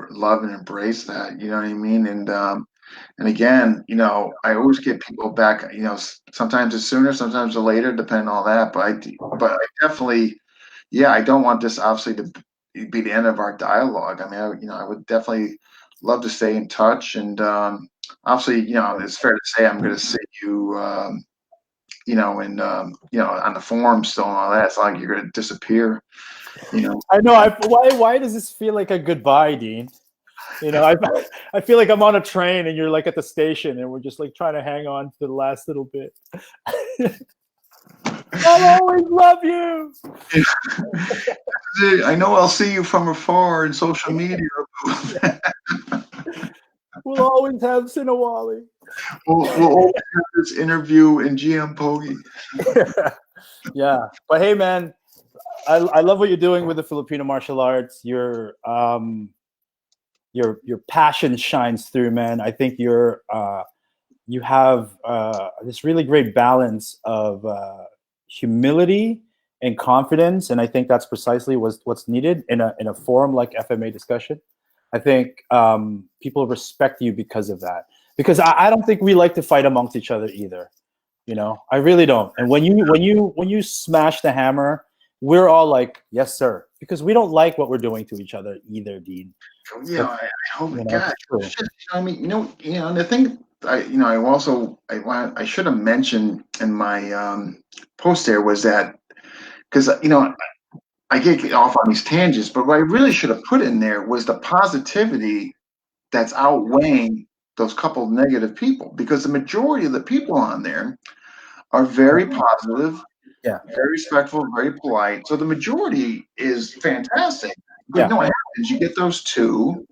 love and embrace that. You know what I mean? And again, I always get people back. Sometimes it's sooner, sometimes it's later, depending on all that. But I definitely, yeah, I don't want this obviously to be the end of our dialogue. I would definitely love to stay in touch, and obviously, it's fair to say I'm going to see you. On the forum still and all that. It's not like you're going to disappear. I know. Why does this feel like a goodbye, Dean? I feel like I'm on a train and you're like at the station and we're just like trying to hang on to the last little bit. I'll always love you. I know I'll see you from afar in social media. We'll always have Sinawali. We'll always have this interview in GM Pogi. Yeah, but hey, man, I love what you're doing with the Filipino martial arts. Your passion shines through, man. I think you're you have this really great balance of humility and confidence, and I think that's precisely what's needed in a forum like FMA discussion. I think people respect you because of that. Because I don't think we like to fight amongst each other either. You know, I really don't. And when you smash the hammer, we're all like, yes, sir, because we don't like what we're doing to each other either, Dean. Yeah, I hope. You know, God, true. shit, I mean, and the thing, I should have mentioned in my post there was that because I get off on these tangents, but what I really should have put in there was the positivity that's outweighing those couple negative people, because the majority of the people on there are very positive, Yeah. very respectful, very polite. So the majority is fantastic. But Yeah. what happens? You get those two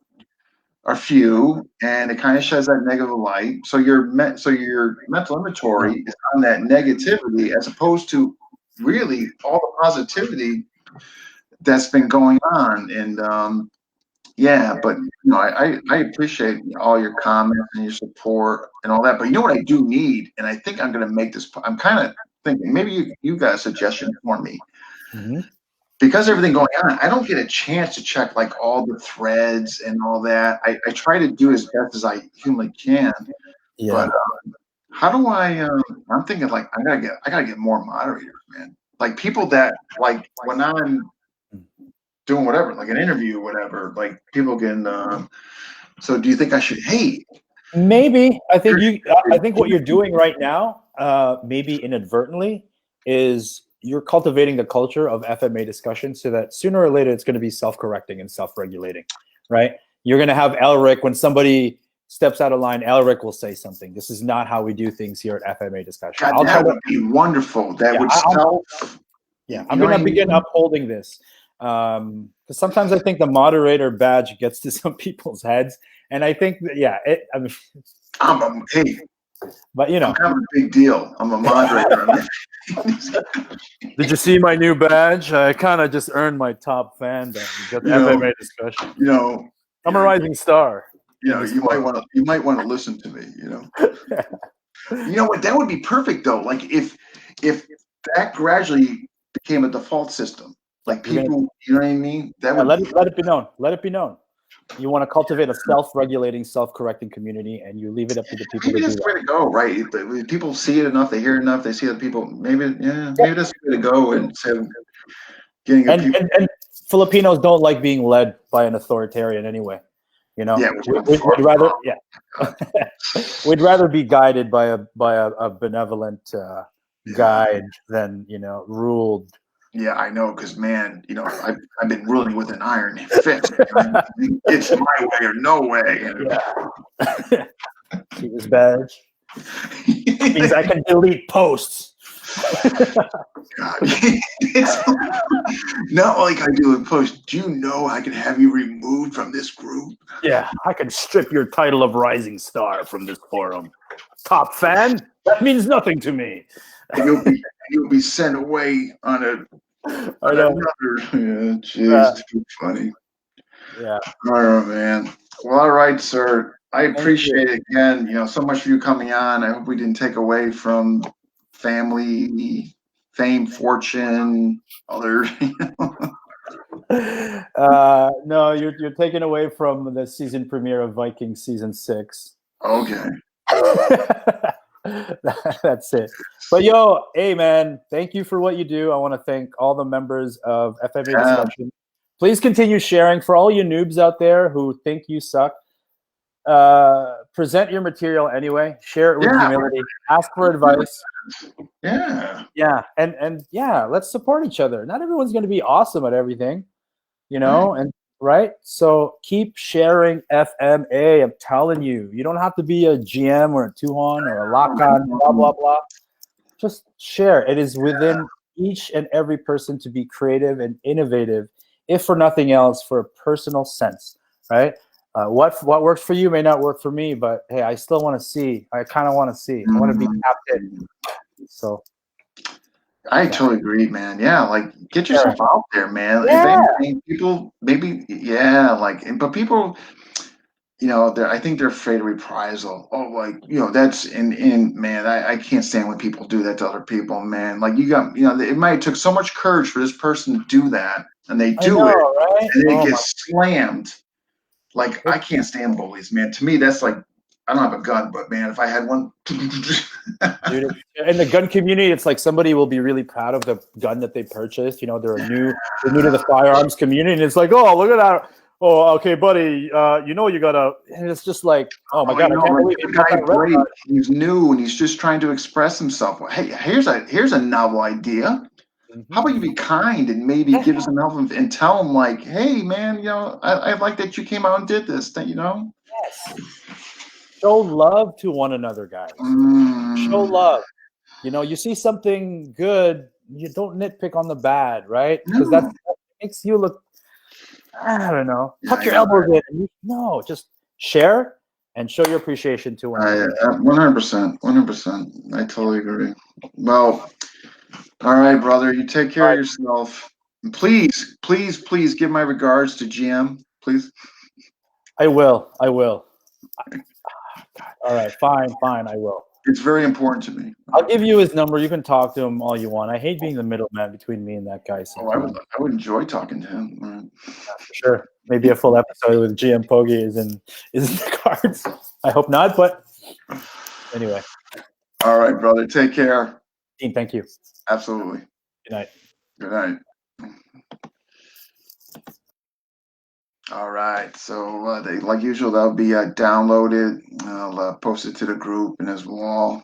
or few, and it kind of sheds that negative light. So your mental inventory is on that negativity, as opposed to really all the positivity that's been going on. And yeah, but I appreciate all your comments and your support and all that. But you know what I do need, and I think I'm going to make this. I'm kind of thinking maybe you got a suggestion for me. Mm-hmm. Because everything going on, I don't get a chance to check like all the threads and all that. I try to do as best as I humanly can. Yeah. But how do I? I'm thinking like I gotta get more moderators, man. Like people that like when I'm doing whatever, like an interview or whatever, like people can. So do you think I should? Hey, Maybe I think what you're doing right now, maybe inadvertently, is you're cultivating the culture of FMA discussion so that sooner or later it's going to be self-correcting and self-regulating, right? You're going to have Elric, when somebody steps out of line, Elric will say something. This is not how we do things here at FMA discussion. God, that would be wonderful. That would self. Yeah, I'm going to begin upholding this. Because sometimes I think the moderator badge gets to some people's heads, and I think that, hey, but I'm kind of a big deal. I'm a moderator. Did you see my new badge? I kind of just earned my top fan badge. Got the FMA discussion. I'm a rising star. You might want to listen to me. You know what? That would be perfect though. Like if that gradually became a default system. Like people, you know what I mean? That would let it be known. Let it be known. You want to cultivate a self-regulating, self-correcting community, and you leave it up to the people. Maybe that's the way to go, right? But people see it enough, they hear it enough, they see other people. Maybe that's the way to go. And so, and Filipinos don't like being led by an authoritarian anyway. We'd rather we'd rather be guided by a benevolent guide than ruled. Yeah, I know, because man, I've been ruling with an iron fist. It's my way or no way. Yeah. See this badge? Means I can delete posts. God. It's not like I do in post. Do you know I can have you removed from this group? Yeah, I can strip your title of rising star from this forum. Top fan? That means nothing to me. You'll be sent away on another. Yeah, jeez, too funny. Yeah. All right, man. Well, all right, sir. I appreciate it again. So much for you coming on. I hope we didn't take away from family, fame, fortune, other. No, you're taking away from the season premiere of Vikings season 6. Okay. That's it. But hey man, thank you for what you do. I want to thank all the members of FMA discussion. Please continue sharing. For all you noobs out there who think you suck, present your material anyway. Share it with humility. Ask for advice. Yeah, and let's support each other. Not everyone's going to be awesome at everything, and right. So keep sharing FMA. I'm telling you, you don't have to be a GM or a Tuhon or a lock-on, blah blah blah. Just share. It is within each and every person to be creative and innovative, if for nothing else, for a personal sense, right? What works for you may not work for me, but hey, I still want to see. I kind of want to see. I want to be tapped in. So I totally agree, man. Yeah, like get yourself out there, man. Yeah. People, maybe, but people, you know, I think they're afraid of reprisal. Oh, like, you know, that's in man, I can't stand when people do that to other people, man. Like you got, you know, it might have took so much courage for this person to do that, and they I do it, know, right? and it Oh my, gets slammed. Like I it's, can't stand bullies, man. To me, that's like I don't have a gun, but man, if I had one, dude, in the gun community, it's like somebody will be really proud of the gun that they purchased. You know, they're new to the firearms community, and it's like, oh, look at that. Oh, okay, buddy. You know, you gotta. And it's just like, oh my oh, you god, I know, can't like believe the you got guy that red Blake, card. he's new and he's just trying to express himself. Well, hey, here's a novel idea. How about you be kind and maybe give us an album and tell him like, hey man, you know, I like that you came out and did this. That you know. Yes. Show love to one another, guys. Show Mm, love. You know, you see something good, you don't nitpick on the bad, right? Because that no. makes you look, I don't know, Yeah, tuck I your know. elbows in. No, just share and show your appreciation to one I another. 100%, 100%. I totally agree. Well, all right, brother. You take All care of right, yourself. Please, please, please give my regards to GM. Please. I will. I will. All right, fine, fine, I will. It's very important to me. I'll give you his number. You can talk to him all you want. I hate being the middleman between me and that guy Oh, sometimes. I would enjoy talking to him. All right. For sure. Maybe a full episode with GM Pogi is in the cards. I hope not, but anyway. All right, brother. Take care. Dean, thank you. Absolutely. Good night. Good night. All right. So, they, like usual, that'll be downloaded. I'll post it to the group and as well.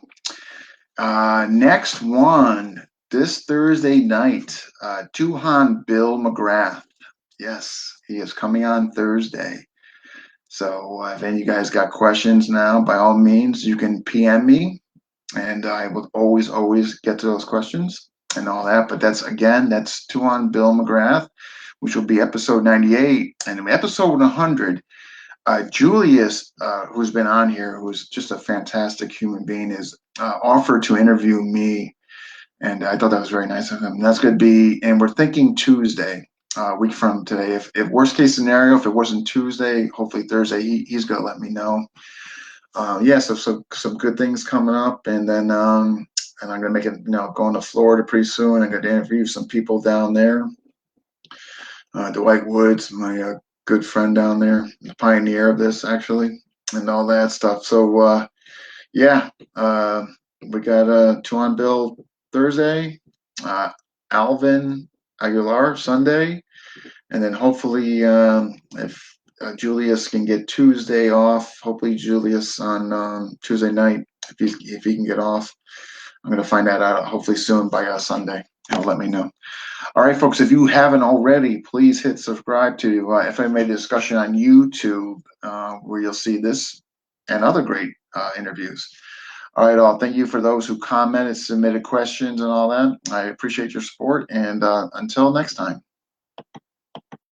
Next one, this Thursday night, Tuhan Bill McGrath. Yes, he is coming on Thursday. So, if any of you guys got questions now, by all means, you can PM me, and I will always get to those questions and all that. But that's Tuhan Bill McGrath, which will be episode 98. And in episode 100, Julius, who's been on here, who's just a fantastic human being, is offered to interview me, and I thought that was very nice of him. And that's going to be, and we're thinking Tuesday, a week from today. If worst case scenario, if it wasn't Tuesday, hopefully Thursday, he's going to let me know. Yeah, so some good things coming up, and then and I'm going to make it, going to Florida pretty soon. I'm going to interview some people down there. Dwight Woods, my good friend down there, the pioneer of this actually, and all that stuff. So yeah, we got Tuan Bill Thursday, Alvin Aguilar Sunday, and then hopefully if Julius can get Tuesday off, hopefully Julius on Tuesday night if he can get off. I'm going to find that out hopefully soon by Sunday. He'll let me know. All right, folks, if you haven't already, please hit subscribe to FMA Discussion on YouTube, where you'll see this and other great interviews. All right, all. Thank you for those who commented, submitted questions, and all that. I appreciate your support, and until next time.